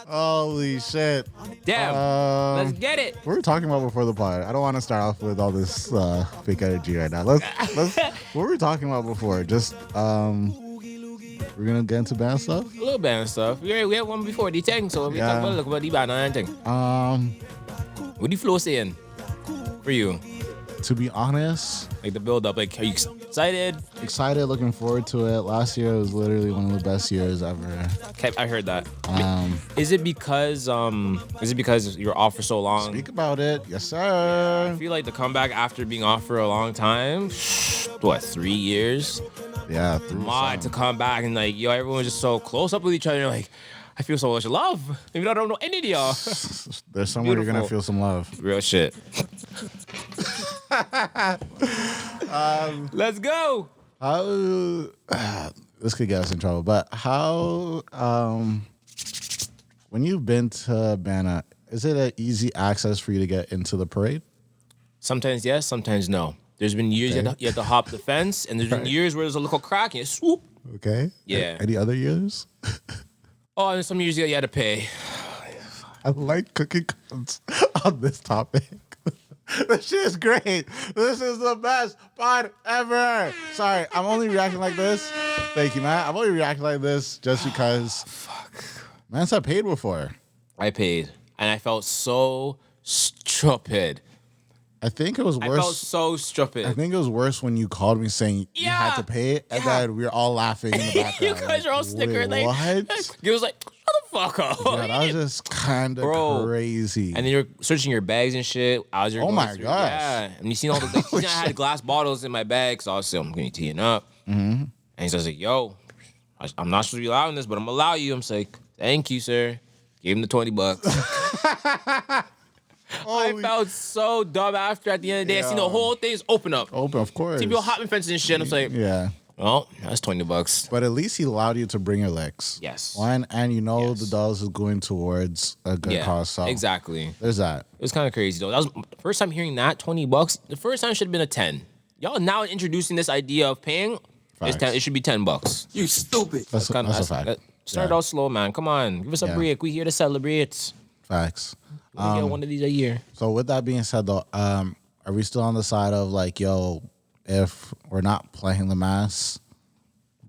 Holy shit. Damn. Let's get it. What were we talking about before the pod? I don't want to start off with all this fake energy right now. Let's what were we talking about before? Just we're gonna get into band stuff? A little band stuff. We had one before the thing, so we talk about the Bana and thing. What do you flow saying for you? To be honest, Like the build up, like are you excited? excited, looking forward to it. Last year was literally one of the best years ever. Okay, I heard that. Is it because you're off for so long? Speak about it. Yes, sir. I feel like the comeback after being off for a long time, what, 3 years? Yeah, To come back and like, yo, everyone's just so close up with each other. You're like, I feel so much love. Even though I don't know any of y'all. There's somewhere you're gonna feel some love. Real shit. Let's go. How this could get us in trouble, but how when you've been to Bana, is it an easy access for you to get into the parade? Sometimes yes, sometimes no. There's been years you have to hop the fence, and there's been years where there's a little crack and you swoop. Okay. Yeah. Any other years? Oh, and some years you had to pay. I like cooking comments on this topic. This shit is great. This is the best pod ever. Sorry, I'm only reacting like this. Thank you, man. I'm only reacting like this just because. Fuck. Man, I paid before. I paid, and I felt so stupid. I think it was worse. I felt so stupid. I think it was worse when you called me saying you had to pay it, and then we were all laughing in the background. You guys are all snickered. Wait, like, what? It was like, shut the fuck up. Yeah, that was just kind of crazy. And then you're searching your bags and shit. Oh my gosh. Yeah. And you seen all the, I had glass bottles in my bag, so I was saying, I'm going to teeing up. Mm-hmm. And he's just like, yo, I'm not supposed to be allowing this, but I'm going to allow you. I'm like, thank you, sir. Gave him the $20. I felt so dumb after. At the end of the day, I seen the whole thing is open up. Open, of course. See people hopping fences and shit. And I was like, yeah. Well, that's $20. But at least he allowed you to bring your legs. Yes. One, and you know the dollars is going towards a good cause. So exactly. There's that. It was kind of crazy though. That was the first time hearing that $20. The first time should have been a 10. Y'all now introducing this idea of paying. It's 10, it should be $10. You stupid. That's a fact. Start out slow, man. Come on, give us a break. We here to celebrate. Facts. We get one of these a year. So with that being said, though, are we still on the side of like, yo, if we're not playing the mass,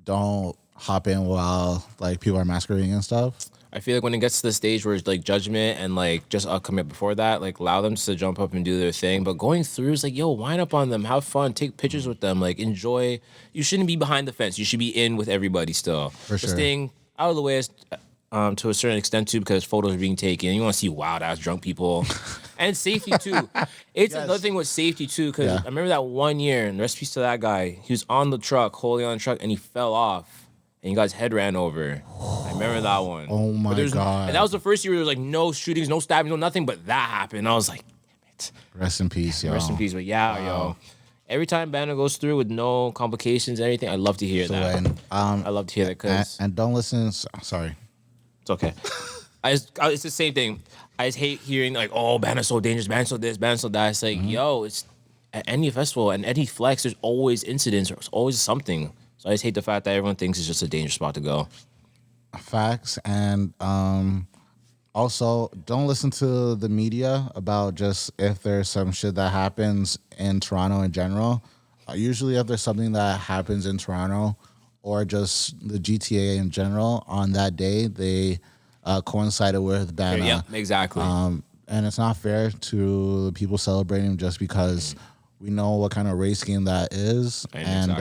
don't hop in while like people are masquerading and stuff? I feel like when it gets to the stage where it's like judgment and like just commit before that, like allow them to jump up and do their thing. But going through is like, yo, wind up on them, have fun, take pictures with them, like enjoy. You shouldn't be behind the fence. You should be in with everybody still. For sure. Staying out of the way is, to a certain extent too, because photos are being taken. You want to see wild ass drunk people, and safety too. It's another thing with safety too, because I remember that one year, and rest in peace to that guy. He was on the truck, holding on the truck, and he fell off, and he got his head ran over. I remember that one. Oh my God! And that was the first year where there was like no shootings, no stabbings, no nothing, but that happened. I was like, damn it. Rest in peace, yo. Rest in peace, but yo. Every time Bana goes through with no complications, anything, I love to hear that. I love to hear that because and don't listen. Sorry. It's okay. It's the same thing. I just hate hearing like, oh, Bana's so dangerous, Bana's so this, Bana's so that. It's like, yo, it's at any festival and any flex, there's always incidents, there's always something. So I just hate the fact that everyone thinks it's just a dangerous spot to go. Facts. And also, don't listen to the media about just if there's some shit that happens in Toronto in general. Usually if there's something that happens in Toronto or just the GTA in general, on that day, they coincided with Bana. Yeah, exactly. And it's not fair to the people celebrating just because we know what kind of race game that is. And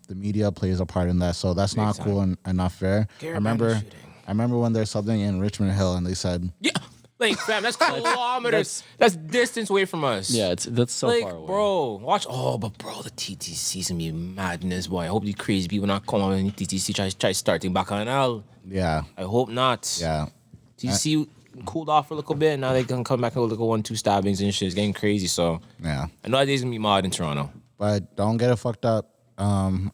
the media plays a part in that. So that's not cool and not fair. I remember when there's something in Richmond Hill and they said... Yeah. Like, fam, that's kilometers. That's distance away from us. Yeah, that's so like, far away. Bro, watch. Oh, but bro, the TTC's gonna be madness, boy. I hope these crazy people not come on and TTC try starting back on L. Yeah. I hope not. Yeah. TTC cooled off for a little bit. Now they can come back and look at 1-2 stabbings and shit. It's getting crazy. So yeah, I know that day's gonna be mod in Toronto. But don't get it fucked up. I'm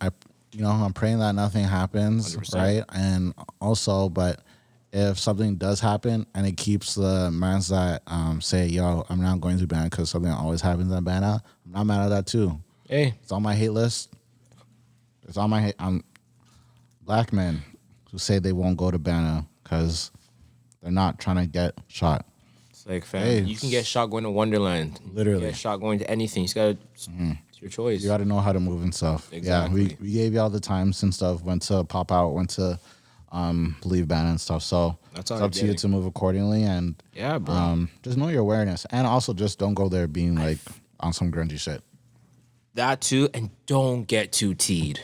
praying that nothing happens, 100%. right? And also, but if something does happen and it keeps the mans that say, yo, I'm not going to Bana because something always happens at Bana, I'm not mad at that too. Hey. It's on my hate list. It's on my hate. Black men who say they won't go to Bana because they're not trying to get shot. It's like, fam, Hey, you can get shot going to Wonderland. Literally. You can get shot going to anything. You just gotta, it's your choice. You got to know how to move and stuff. Exactly. Yeah, we gave y'all the times and stuff. Went to pop out, went to leave Bana and stuff. So That's it's all up to you to move accordingly and Yeah, bro. just know your awareness and also just don't go there being like on some grungy shit. That too, and don't get too teed.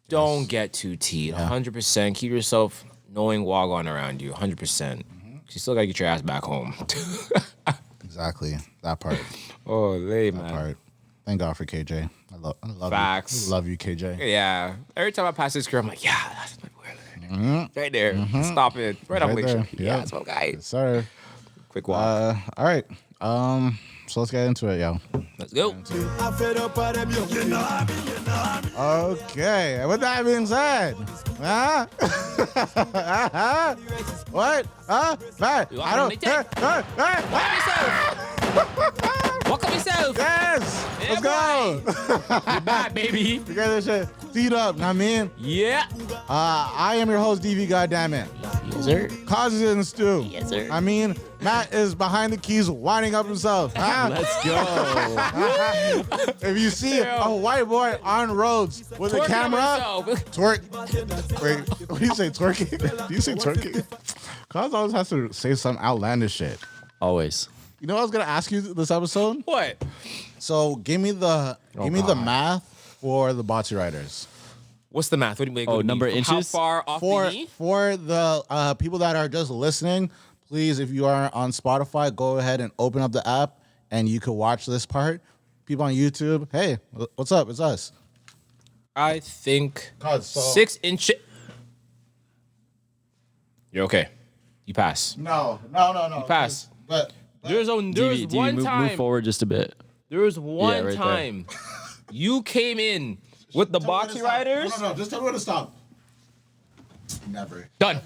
Don't get too teed. 100%. Keep yourself knowing Wagwan around you. 100%. You still gotta get your ass back home. Exactly. That part. Oh, lay, That man. part. Thank God for KJ. I love Facts. you. I love you, KJ. Yeah. Every time I pass this girl, I'm like, yeah, that's my boy. Right there. Stop it. Right on Right Glacier. there. Yeah, Yep. that's my guy. Yes, sir. Quick walk. All right. So let's get into it, yo. Let's go. Okay. With that being said, huh? What? Huh? Bad. I don't. Welcome yourself. Yes. Yeah, Let's go. You're back, baby. You get this shit teed up. Know what I mean, Yeah. I am your host, DV. Goddammit. Yes, sir. Causes in the stew. Yes, sir. I mean, Matt is behind the keys, winding up himself. Huh? Let's go. If you see a white boy on roads with a Twerking camera, on himself. twerk. Wait, what do you say, twerking? Do you say twerking? Cause always has to say some outlandish shit. Always. You know what I was gonna ask you this episode? What? So give me the math for the bocce riders. What's the math? What do you mean? Oh, number of How inches? far off For the knee? the people that are just listening, please, if you are on Spotify, go ahead and open up the app and you can watch this part. People on YouTube, hey, what's up? It's us. I think God, so- 6 inches. You're okay. You pass. No. You pass. But There's DV, one move time. forward just a bit. There was one right there. time you came in with the boxy riders. No, just tell me where to stop. Never. Done.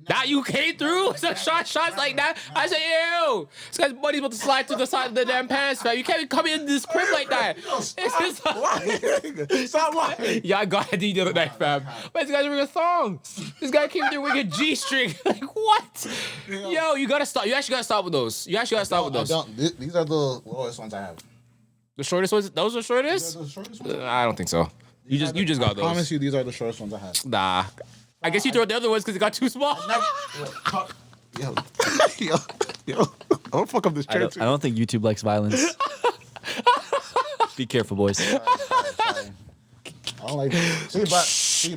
Now you came through some shots like that. I said, ew. This guy's buddy's about to slide through the side of the damn pants, fam. You can't come in this crib like that. Stop lying. Yeah, I got it the other night, fam. But this guy's wearing a thong. This guy came there wearing a G-string. Like, what? Yo, you gotta stop. You actually gotta stop with those. You actually gotta stop with those. These are the lowest ones I have. The shortest ones? Those are shortest? These are the shortest ones. I don't think so. You just got I those. promise you, these are the shortest ones I have. Nah. I guess you throw the other ones because it got too small. Yo, don't fuck up this I chair don't, too. I don't think YouTube likes violence. Be careful, boys. Sorry. I don't like.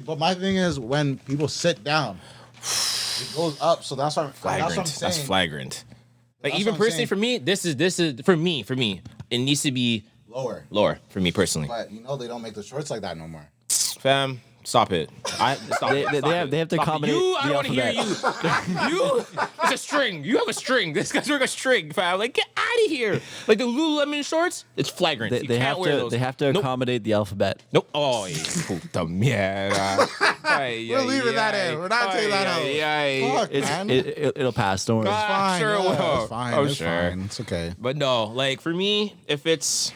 But my thing is when people sit down, it goes up. So that's what I'm Flagrant. saying. That's flagrant. Like That's even what I'm personally saying. for me, this is for me. It needs to be Lower, for me personally. but you know they don't make the shorts like that no more. Fam, stop it. Stop They have to Stop it. accommodate You, I the don't want to hear alphabet. you. It's a string. You have a string. This guy's wearing a string, fam. Like, get out of here. Like the Lululemon shorts, it's flagrant. You They can't have wear to. those. They have to Nope. accommodate the alphabet. Nope. Oh, puta mierda. We're leaving that in. We're not taking that out. Fuck, man. It'll pass. Don't worry. Ah, sure it will. It's fine. Oh, it's sure. fine. It's okay. But no, like for me, if it's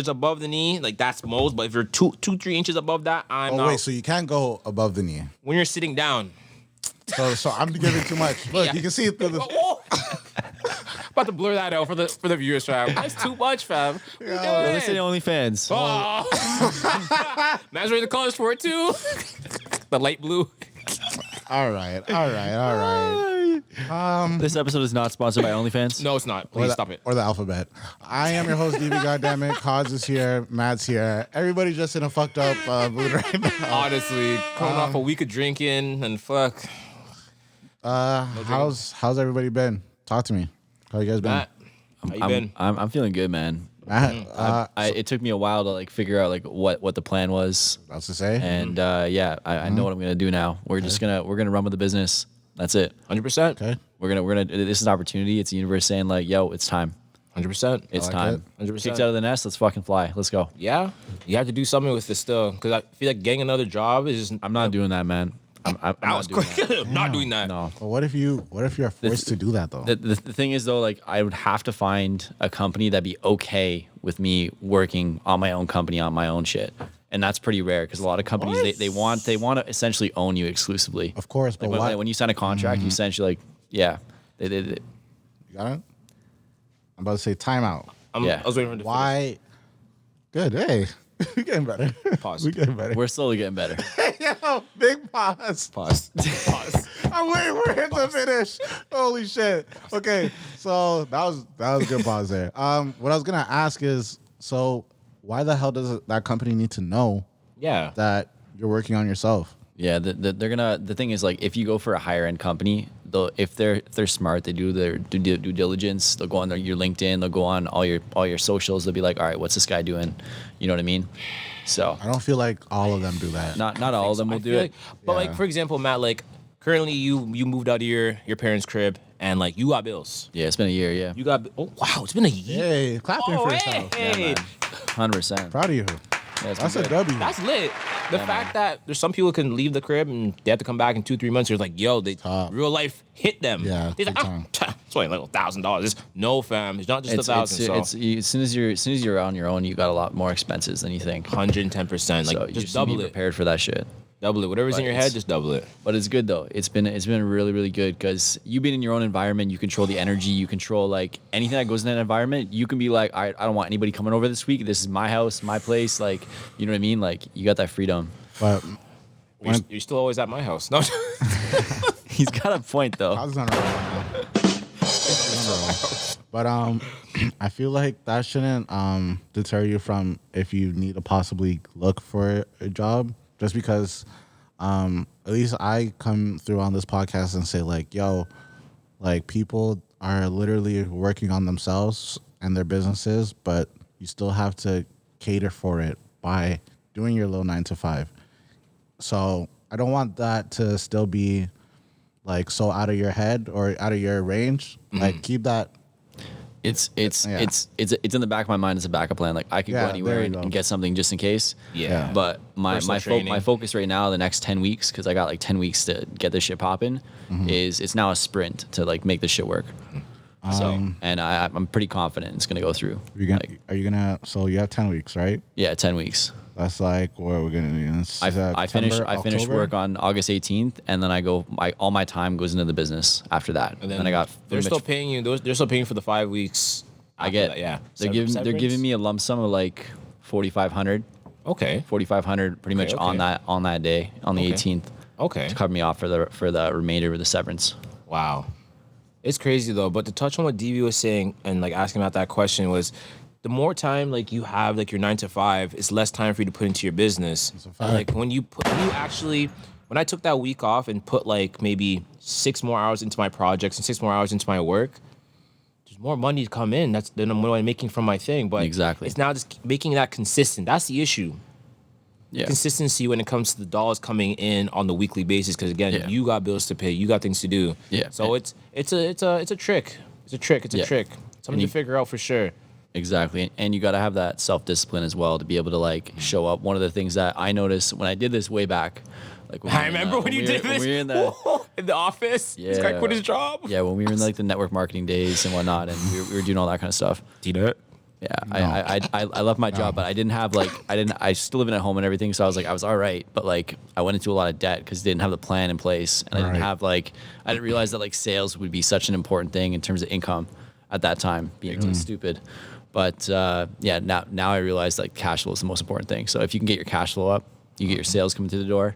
above the knee, like that's most. But if you're 3 inches above that, I'm Oh not. wait, so you can't go above the knee. When you're sitting down. So I'm giving too much. Look, Yeah. you can see it through the. Whoa. About to blur that out for the viewers, fam. That's too much, fam. What you doing? Listen to OnlyFans. Oh. Man's wearing the colors for it too. The light blue. All right. This episode is not sponsored by OnlyFans. No, it's not. Or Please the, stop it. Or the alphabet. I am your host, DB. Goddammit. Cause is here. Matt's here. Everybody's just in a fucked up mood right now. Honestly, coming off a week of drinking and fuck. How's everybody been? Talk to me. How you guys been? Matt, how you been? I'm feeling good, man. Matt, It took me a while to like figure out like what the plan was, about to say. and I know what I'm gonna do now. We're gonna run with the business. That's it. 100%. Okay. We're gonna. This is an opportunity. It's the universe saying like, yo, it's time. 100%. It's like time. it. 100%. Kicked out of the nest. Let's fucking fly. Let's go. Yeah, you have to do something with this still, because I feel like getting another job is just. I'm not doing that, man. I'm That not was doing quick. that. Not doing that. No. But what if you're forced to do that though? The thing is though, like I would have to find a company that'd be okay with me working on my own company on my own shit. And that's pretty rare because a lot of companies they want to essentially own you exclusively. Of course, but Like when you sign a contract, you essentially like they You got it. I'm about to say timeout. Yeah. I was waiting for him to Why? Good. Hey, we getting better. Pause. We getting better. we're slowly getting better. Yo, big pause. finish. Pause. I'm waiting for him to finish. Holy shit. Okay, so that was a good pause there. What I was gonna ask is, so why the hell does that company need to know Yeah. that you're working on yourself? Yeah, the thing is, like, if you go for a higher end company, if they're smart, they do their due diligence. They'll go on your LinkedIn, they'll go on all your socials. They'll be like, all right, what's this guy doing? You know what I mean? So I don't feel like all of them do that. not all of them will do it. But like, for example, Matt, like currently you moved out of your parents' crib and like you got bills. Yeah, it's been a year. Yeah, You got oh wow, it's been a year. Hey, clapping for yourself. Hey. 100%. Proud of you. That's a W. That's lit. The fact that there's some people who can leave the crib and they have to come back in 2-3 months. You're like, yo, real life hit them. Yeah, They're like, big time. it's only like $1,000. It's no, fam. It's not just $1,000. So As soon as you're on your own, you got a lot more expenses than you think. 110%. Like So you just should be double it. prepared for that shit. Double it. Whatever's in But your it's- head, just double it. But it's good though. It's been really really good because you being in your own environment, you control the energy, you control like anything that goes in that environment. You can be like, all right, I don't want anybody coming over this week. This is my house, my place. Like, you know what I mean? Like, you got that freedom. But You're still always at my house. No. He's got a point though. I was on a roll now. But I feel like that shouldn't deter you from if you need to possibly look for a job. Just because, at least I come through on this podcast and say like, yo, like people are literally working on themselves and their businesses, but you still have to cater for it by doing your little 9 to 5. So I don't want that to still be like so out of your head or out of your range. Like keep that. It's Yeah. in the back of my mind as a backup plan. Like I could Yeah, go there anywhere you and, go. and get something just in case. Yeah. But my Personal training. my focus right now, the next 10 weeks, because I got like 10 weeks to get this shit popping, is it's now a sprint to like make this shit work. So and I'm pretty confident it's gonna go through. Are you gonna? So you have 10 weeks, right? Yeah, 10 weeks. That's like what we're gonna do. I finish work on August 18th, and then I go. All my time goes into the business after that. And then I got. they're pretty still much- paying you. They're still paying for the 5 weeks. I after get. that, yeah. They're giving me a lump sum of like 4,500. Okay. 4,500 pretty much on that day on the Okay. 18th Okay. to cover me off for the remainder of the severance. Wow. It's crazy though. But to touch on what DV was saying and like asking about that question was, the more time like you have like your 9 to 5, it's less time for you to put into your business. a fact. And, like when I took that week off and put like maybe 6 more hours into my projects and 6 more hours into my work, there's more money to come in. That's than what I'm making from my thing. But Exactly. it's now just making that consistent. That's the issue. Yeah. Consistency when it comes to the dollars coming in on the weekly basis. Because again, Yeah. you got bills to pay, you got things to do. Yeah. So it's a trick. It's a trick. It's a Yeah. trick. Something to figure out for sure. Exactly. And you got to have that self-discipline as well to be able to like show up. One of the things that I noticed when I did this way back, like when I remember when you did when this we were in the, in the office. This guy Yeah. quit his job. yeah, when we were in like the network marketing days and whatnot, and we were doing all that kind of stuff. Do you know it? Yeah, I left my job, but I didn't have like I still living at home and everything, so I was all right, but like I went into a lot of debt because didn't have the plan in place, and I didn't Right. have like I didn't realize that like sales would be such an important thing in terms of income at that time, being really stupid. But yeah, now I realize like cash flow is the most important thing. So if you can get your cash flow up, you get your sales coming through the door,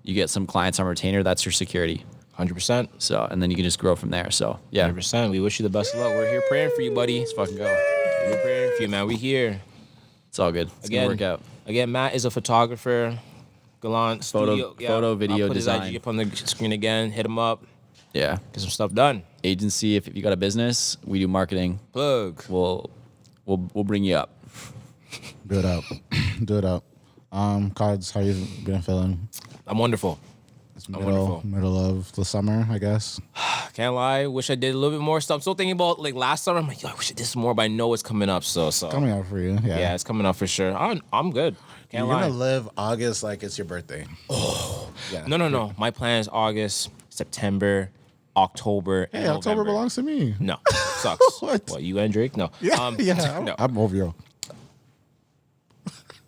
you get some clients on retainer, that's your security. 100%. So and then you can just grow from there. So yeah, 100%. We wish you the best of luck. We're here praying for you, buddy. let's fucking go. We're praying for you, man. We here. It's all good. It's Again, gonna work out. Again, Matt is a photographer. Gallant Photo- studio. photo, video I'll put design. his IG up on the screen again. Hit him up. Yeah, Get some stuff done. agency. If you got a business, we do marketing. Plug. We'll bring you up. Do it up. Do it up. Cards, how you been feeling? I'm wonderful. It's I'm wonderful. middle of the summer, I guess. Can't lie. Wish I did a little bit more stuff. I'm still thinking about like last summer. I'm like, yo, I wish I did some more, but I know it's coming up. So Coming out for you. Yeah. yeah, it's coming up for sure. I'm good. Can't You're lie. gonna live August like it's your birthday. Oh. Yeah. No. My plan is August, September, October. Hey, and October November. belongs to me. No, sucks. What? You and Drake? No. Yeah. Yeah. No. I'm over you.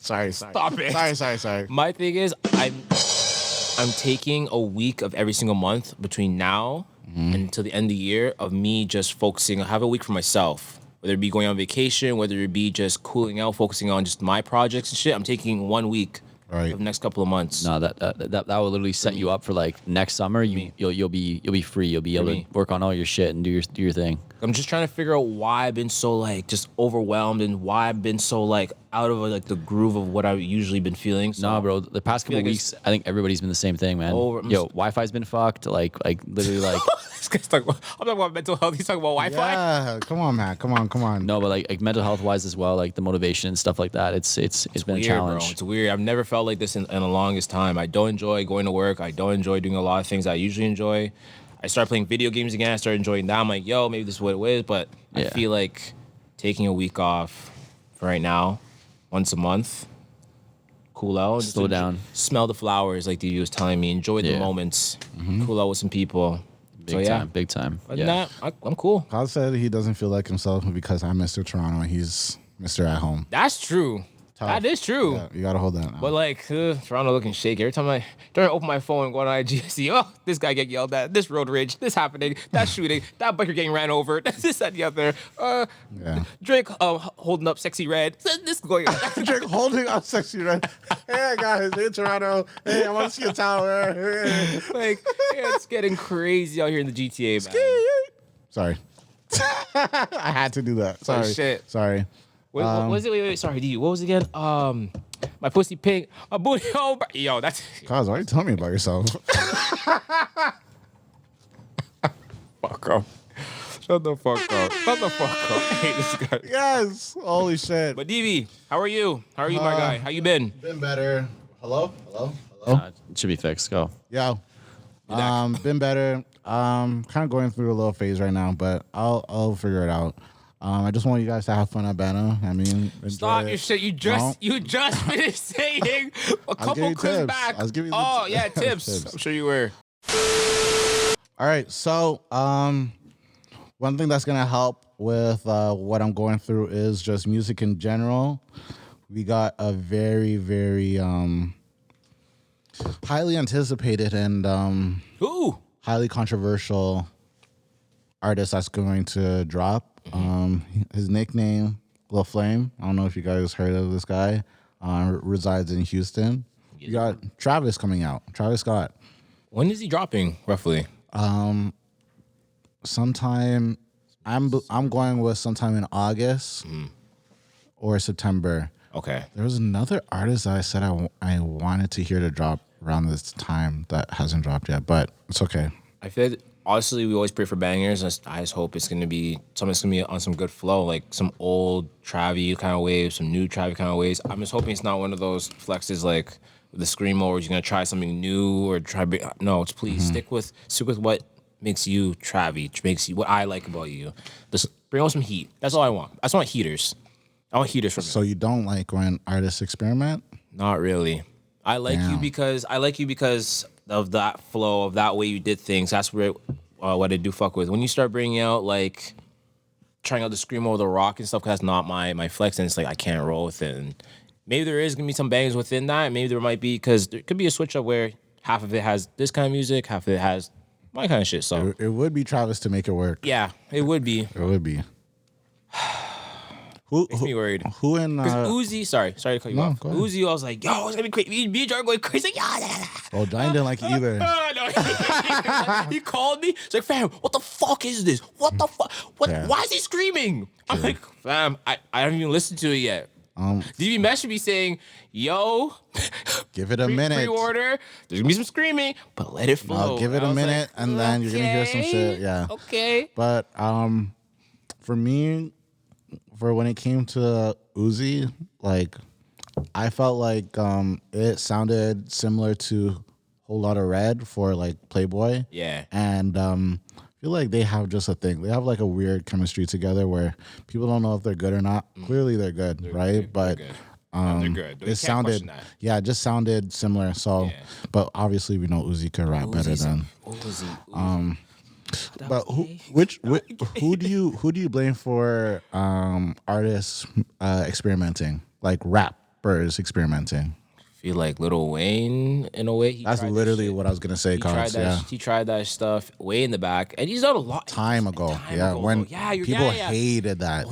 Sorry. Stop it. Sorry. My thing is, I'm taking a week of every single month between now and until the end of the year of me just focusing. I have a week for myself, whether it be going on vacation, whether it be just cooling out, focusing on just my projects and shit. I'm taking 1 week Right. of the next couple of months. No, that will literally set you up for like next summer. You'll be free. You'll be able to work on all your shit and do your thing. I'm just trying to figure out why I've been so like just overwhelmed and why I've been so like out of like the groove of what I've usually been feeling. So Nah, bro. The past couple like weeks, I think everybody's been the same thing, man. Wi-Fi's been fucked. Like literally, like. This guy's talking about, I'm talking about mental health. He's talking about Wi-Fi. Yeah, come on, man. Come on. No, but like mental health wise as well, like the motivation and stuff like that. It's been Weird, a challenge. bro. It's weird. I've never felt like this in the longest time. I don't enjoy going to work. I don't enjoy doing a lot of things I usually enjoy. I started playing video games again. I started enjoying that. I'm like, yo, maybe this is what it is. But I Yeah. feel like taking a week off for right now, once a month, cool out. just Slow down. Smell the flowers, like Deavon was telling me. Enjoy the Yeah. moments. Cool out with some people. Big time. Other than that, I'm cool. Kyle said he doesn't feel like himself because I'm Mr. Toronto and he's Mr. At Home. That's true. That is true. Yeah, you gotta hold that. But like, Toronto looking shaky. Every time I open my phone and go on IG, I see, oh, this guy get yelled at, this road rage, this happening, that shooting, that biker getting ran over, this, that, the other. Yeah. Drake holding up sexy red. This going on. Drake holding up sexy red. Hey guys, hey Toronto. Hey, I want to see a tower. Like, yeah, it's getting crazy out here in the GTA, man. Sorry. I had to do that. Sorry. shit. Sorry. What was it? Wait, sorry, D. What was it again? My pussy pink, my booty hole. Yo, that's Cause why are you telling me about yourself? fuck up. Shut the fuck up. Shut the fuck up. I hate this guy. Yes. Holy shit. But DV, how are you? How are you, my guy? How you been? Been better. Hello? It should be fixed. Go. Yeah. Been better. Kind of going through a little phase right now, but I'll figure it out. I just want you guys to have fun at Bana. I mean, Stop your shit. You just finished saying a couple you clips tips. back. I was giving you Oh, yeah, tips. tips. Tips. I'm sure you were. All right. So, one thing that's gonna help with what I'm going through is just music in general. We got a very, very highly anticipated and Ooh. highly controversial artist that's going to drop. His nickname, Lil Flame. I don't know if you guys heard of this guy. Resides in Houston. You got Travis coming out. Travis Scott. When is he dropping, roughly? Sometime. I'm going with sometime in August or September. Okay. There was another artist that I said I wanted to hear to drop around this time that hasn't dropped yet, but it's okay. I feel like, honestly, we always pray for bangers. I just hope it's going to be something that's going to be on some good flow, like some old Travie kind of waves, some new Travie kind of waves. I'm just hoping it's not one of those flexes like the Screamo where you're going to try something new or try. No, it's please stick with what makes you Travie, makes you what I like about you. Just bring on some heat. That's all I want. I just want heaters. I want heaters from you. So you don't like when artists experiment? Not really. I like you because of that flow, of that way you did things. That's where what I do fuck with. When you start bringing out like trying out the Screamo or the Rock and stuff, 'cause that's not my flex, and it's like I can't roll with it. And maybe there is gonna be some bangers within that. Maybe there might be, because there could be a switch up where half of it has this kind of music, half of it has my kind of shit. So It would be Travis to make it work. yeah, it would be. It would be. Who Makes me worried. Who in Because Uzi, sorry to cut you off. go ahead. Uzi, I was like, yo, it's gonna be crazy. Me and John going crazy. Like, yeah. Oh, Giant didn't like it either. No, he called me. He's like, fam, what the fuck is this? What the fuck? What? Yeah. Why is he screaming? I'm like, fam, I haven't even listened to it yet. DV messaged me saying, yo, Give it a minute. pre-order. There's gonna be some screaming, but let it flow. I'll give it And I a was minute, like, and then you're gonna hear some shit. Yeah. Okay. But for me, for when it came to Uzi, like I felt like it sounded similar to Whole Lotta Red for like Playboy. Yeah. And I feel like they have just a thing. They have like a weird chemistry together where people don't know if they're good or not. Clearly they're good, right? But good. They're good. You it can't sounded, question that. yeah, it just sounded similar. So, Yeah. but obviously we know Uzi could rap better than. Uzi. But who do you blame for artists experimenting like rap rappers experimenting? Feel like Lil Wayne in a way. That's literally what I was gonna say, Cards. Yeah. He tried that stuff way in the back, and he's done a lot. Time ago. When people hated that.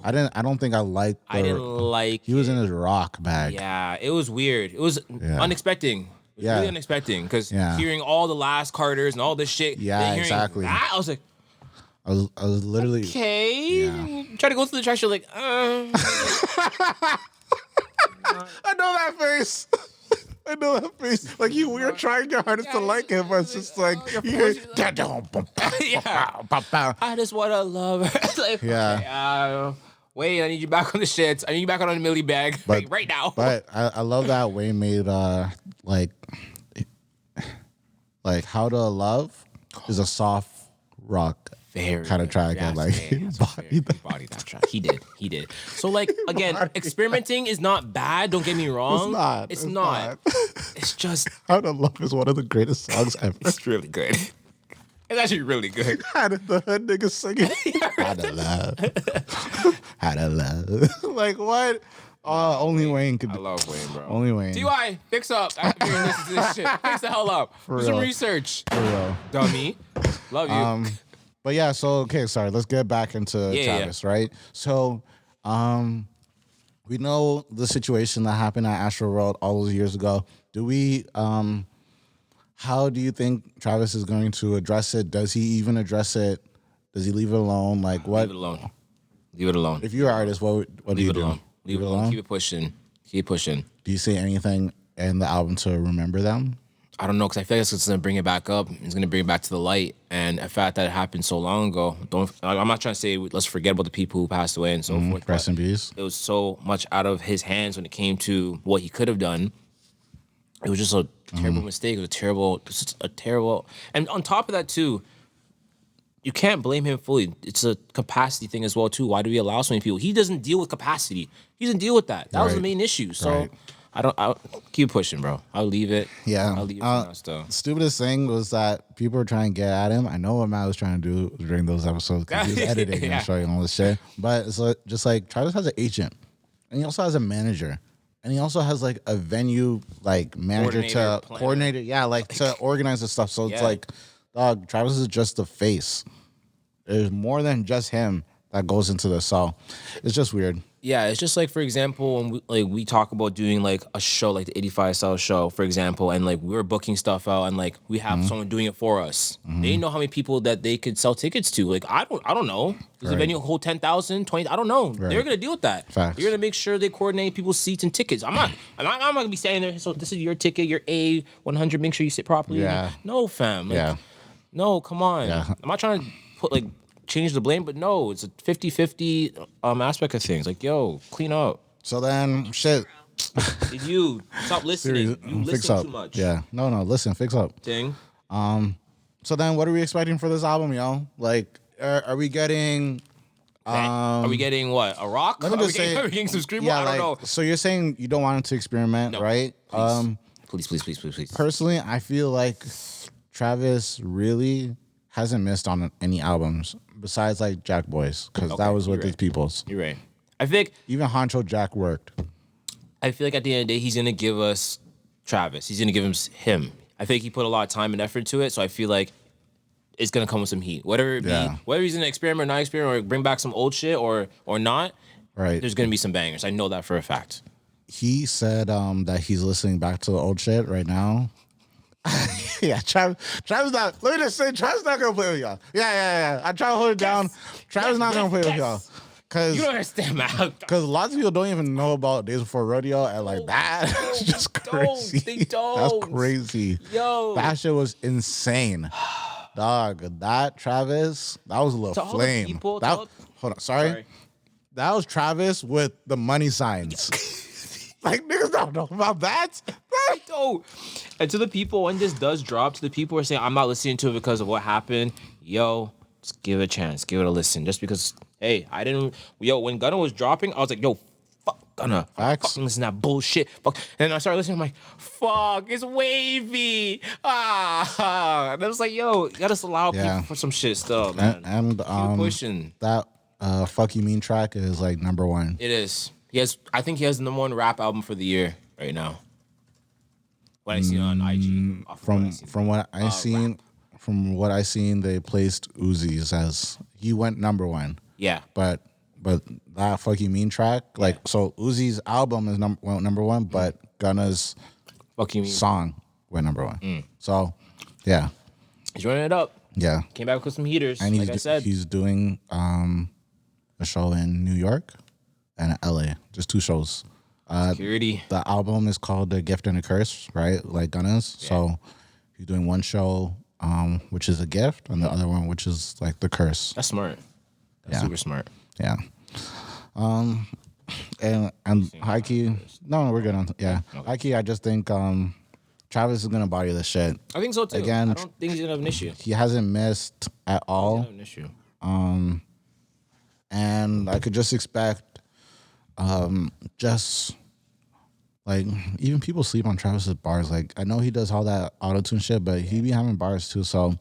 I don't think I liked I didn't like he was in his rock bag. Yeah, it was weird. It was unexpected. It was really unexpected because hearing all the last Carters and all this shit. Yeah, exactly. That, I was like, I was literally okay. Try to go through the trash. You're like, I know that face. I know that face. Like we were trying your hardest to like him, but it's just like you hear, I just wanna love her. Like, okay, Wayne, I need you back on the shits. I need you back on the Millie bag right now. But I love that Wayne made like How to Love is a soft rock kind of track. And like he bodied that track. He did. So like again, experimenting is not bad. Don't get me wrong. It's not. It's just How to Love is one of the greatest songs ever. It's really good. It's actually really good. How did the hood niggas singing? How to love. How to love. Like what? Only Wayne could. I love Wayne, bro. Only Wayne. T.Y., fix up. After hearing this shit, fix the hell up. Do some research. For real. Dummy. Love you. But yeah, so okay, sorry. Let's get back into Travis, right? So, we know the situation that happened at Astro World all those years ago. Do we? How do you think Travis is going to address it? Does he even address it? Does he leave it alone? Like what? Leave it alone. Leave it alone. If you're an artist, what do you do? Alone. Leave it alone. Keep it pushing. Keep pushing. Do you say anything in the album to remember them? I don't know, because I feel like it's going to bring it back up. It's going to bring it back to the light. And the fact that it happened so long ago, I'm not trying to say let's forget about the people who passed away and so forth. Rest in peace. It was so much out of his hands when it came to what he could have done. It was just a terrible mistake. It was a terrible. And on top of that, too, you can't blame him fully. It's a capacity thing as well, too. Why do we allow so many people? He doesn't deal with capacity. He doesn't deal with that. That was the main issue. So I'll keep pushing, bro. I'll leave it. Yeah. I'll leave it for now still. Stupidest thing was that people were trying to get at him. I know what Matt was trying to do during those episodes because he was editing and showing all this shit. But it's just like Travis has an agent, and he also has a manager, and he also has like a venue like manager to coordinate it. Yeah, like to organize the stuff. So it's like, dog, Travis is just the face. There's more than just him that goes into this. So it's just weird. Yeah, it's just like, for example, when we talk about doing like a show like the 85 South show, for example, and like we were booking stuff out and like we have someone doing it for us. They didn't know how many people that they could sell tickets to. Like I don't know. Does the venue hold 10,000, 20? I don't know. They're gonna deal with that. Facts. You're gonna make sure they coordinate people's seats and tickets. I'm not gonna be standing there. So this is your ticket, your A100. Make sure you sit properly. Yeah. No, fam. Like, no, come on. Yeah. I'm not trying to put change the blame, but no, it's a 50-50 aspect of things. Like, yo, clean up. So then, shit. Did you stop listening? You listen too much. Yeah. No, listen, fix up. Ding. So then what are we expecting for this album, yo? Like, are we getting... are we getting what? A rock? Let me just say... Are we getting some screamo? Yeah, I don't know. So you're saying you don't want him to experiment, right? Please. Personally, I feel like Travis really hasn't missed on any albums besides like Jack Boys, because that was with his peoples. You're right. I think even Honcho Jack worked. I feel like at the end of the day, he's gonna give us Travis. He's gonna give him. I think he put a lot of time and effort into it, so I feel like it's gonna come with some heat. Whether it be whether he's gonna experiment or not experiment, or bring back some old shit or not, right? There's gonna be some bangers. I know that for a fact. He said that he's listening back to the old shit right now. Yeah, Travis not. Let me just say, Travis not gonna play with y'all. Yeah. I try to hold it down. Travis not gonna play with y'all. Cause you don't understand, man. Because lots of people don't even know about Days Before Rodeo, and like that is just crazy. They don't. That's crazy. Yo, that shit was insane, dog. That Travis, that was a little flame. Hold on, sorry. That was Travis with the money signs. Like, niggas don't know about that. No. And to the people, when this does drop, to the people who are saying, I'm not listening to it because of what happened, yo, just give it a chance. Give it a listen. Just because, hey, when Gunna was dropping, I was like, yo, fuck Gunna. Fucking listen to that bullshit. Fuck. And I started listening, I'm like, fuck, it's wavy. And I was like, yo, you gotta allow people for some shit still, man. And keep pushing. That Fuck You Mean track is like number one. It is. I think he has the #1 rap album for the year right now. What I seen on IG. From what I seen, they placed Uzi's as he went #1. Yeah. But that fucking mean track, like so Uzi's album is went #1, but Gunna's Fuck you mean? song went #1. So yeah. He's running it up. Yeah. Came back with some heaters. And like I said. he's doing a show in New York and LA. Just 2 shows. Security. The album is called The Gift and a Curse, right? Like Gunna's. Yeah. So he's doing one show, which is a gift, and the other one, which is like the curse. That's smart. That's super smart. Yeah. And Hikey, no, we're good on. Yeah, okay. Hikey, I just think Travis is gonna body this shit. I think so too. Again, I don't think he's gonna have an issue. He hasn't missed at all. He's gonna have an issue. And I could just expect, just like even people sleep on Travis's bars. Like I know he does all that auto-tune shit, but he be having bars too. So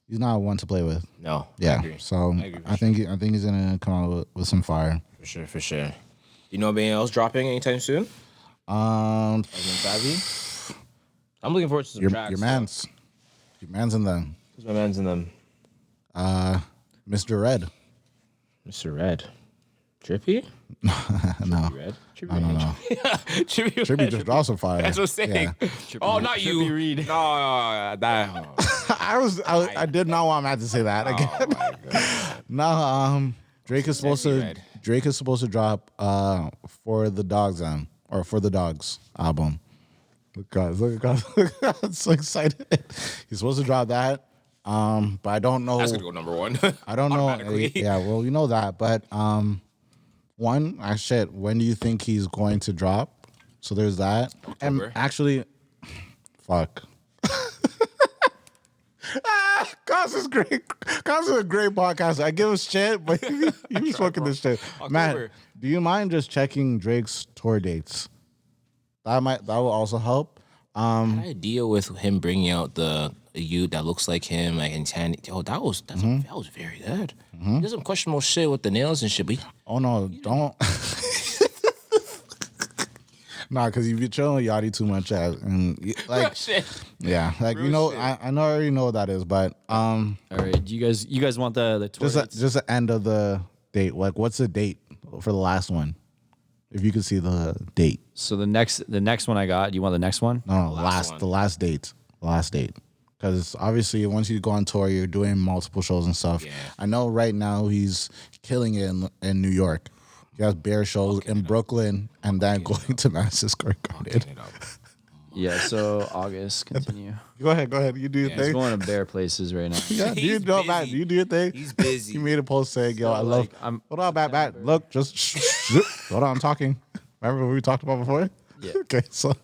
he's not one to play with. No. Yeah. So I think he's gonna come out with some fire. For sure. You know anything else dropping anytime soon? I'm looking forward to some tracks. Your man's in them. Who's my man's in them? Mr. Red. Mr. Red. Trippy? No. Trippy Red? I don't know. Trippy just dropped some fire. That's what I'm saying. Yeah. Not you. Trippy Reed. No, that. I did not want Matt to say that again. No, Drake is supposed to drop For the Dogs album. Look at God. I'm so excited. He's supposed to drop that. But I don't know. That's gonna go #1. I don't know. Yeah, well, you know that. But when do you think he's going to drop? So there's that. October. And actually, fuck. Cos is great. Cos is a great podcast. I give him shit, but he be smoking this shit. Matt, do you mind just checking Drake's tour dates? That will also help. I had a deal with him bringing out the youth that looks like him, like in tan. Yo, that was very good. He does some questionable shit with the nails and shit. But don't. Nah, because you be chilling with Yachty too much, and like, yeah, like real shit. I already know what that is, but all right, you guys want the tour dates? Just the end of the date. Like, what's the date for the last one? If you could see the date. So the next one I got. You want the next one? No, the last date. Because obviously, once you go on tour, you're doing multiple shows and stuff. Yeah. I know right now he's killing it in New York. He has bare shows in Brooklyn and then going to Madison Square Garden. Yeah, so August, continue. Go ahead. You do your thing. He's going to bare places right now. Yeah, do you do your thing? He's busy. He made a post saying, yo, I love... Hold on, Matt. Look, just... Hold on, I'm talking. Remember what we talked about before? Yeah. Okay, so...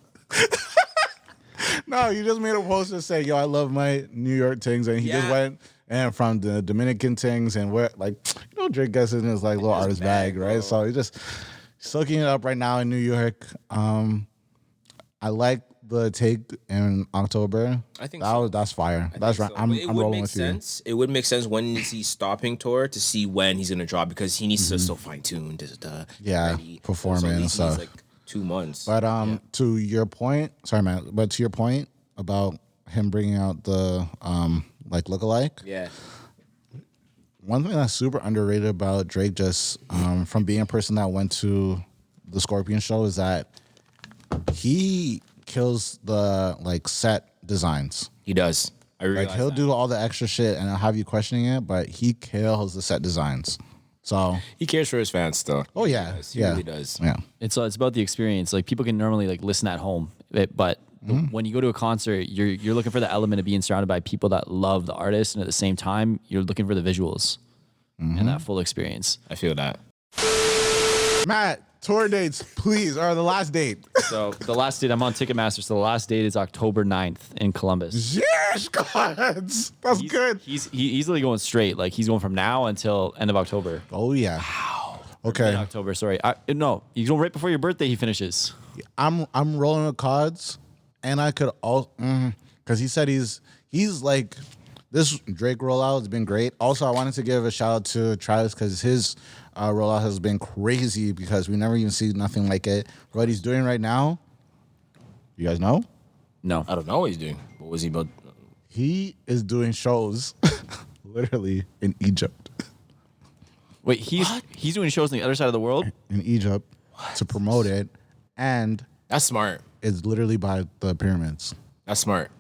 No, you just made a post that said, yo, I love my New York things. And he just went... And from the Dominican things and where, like, Drake gets in his like little artist bag, right? Bro. So he's just soaking it up right now in New York. I like the take in October. I think that's fire. That's right. So. I'm rolling with you. It would make sense when is he stopping tour to see when he's gonna drop because he needs to still fine tune performing and stuff. Needs, like 2 months. But to your point, sorry, man. But to your point about him bringing out the like lookalike. Yeah. One thing that's super underrated about Drake, just from being a person that went to the Scorpion show, is that he kills the like set designs. He does. I realize he'll do all the extra shit and I'll have you questioning it, but he kills the set designs. So he cares for his fans still. Oh yeah, he really does. Yeah. It's about the experience. Like people can normally like listen at home, but when you go to a concert, you're looking for the element of being surrounded by people that love the artist, and at the same time, you're looking for the visuals and that full experience. I feel that. Matt, tour dates, please, or the last date. So the last date, I'm on Ticketmaster, so the last date is October 9th in Columbus. Yes, God, that's good. He's easily going straight. Like he's going from now until end of October. Oh yeah. Wow. Okay. October, sorry. No, he's going right before your birthday. He finishes. I'm rolling the cards. And I could also, because he said he's like, this Drake rollout has been great. Also, I wanted to give a shout out to Travis because his rollout has been crazy because we never even see nothing like it. What he's doing right now, you guys know? No. I don't know what he's doing. What was he about? He is doing shows literally in Egypt. Wait, he's doing shows on the other side of the world? In Egypt to promote it, and That's smart. it's literally by the pyramids. That's smart.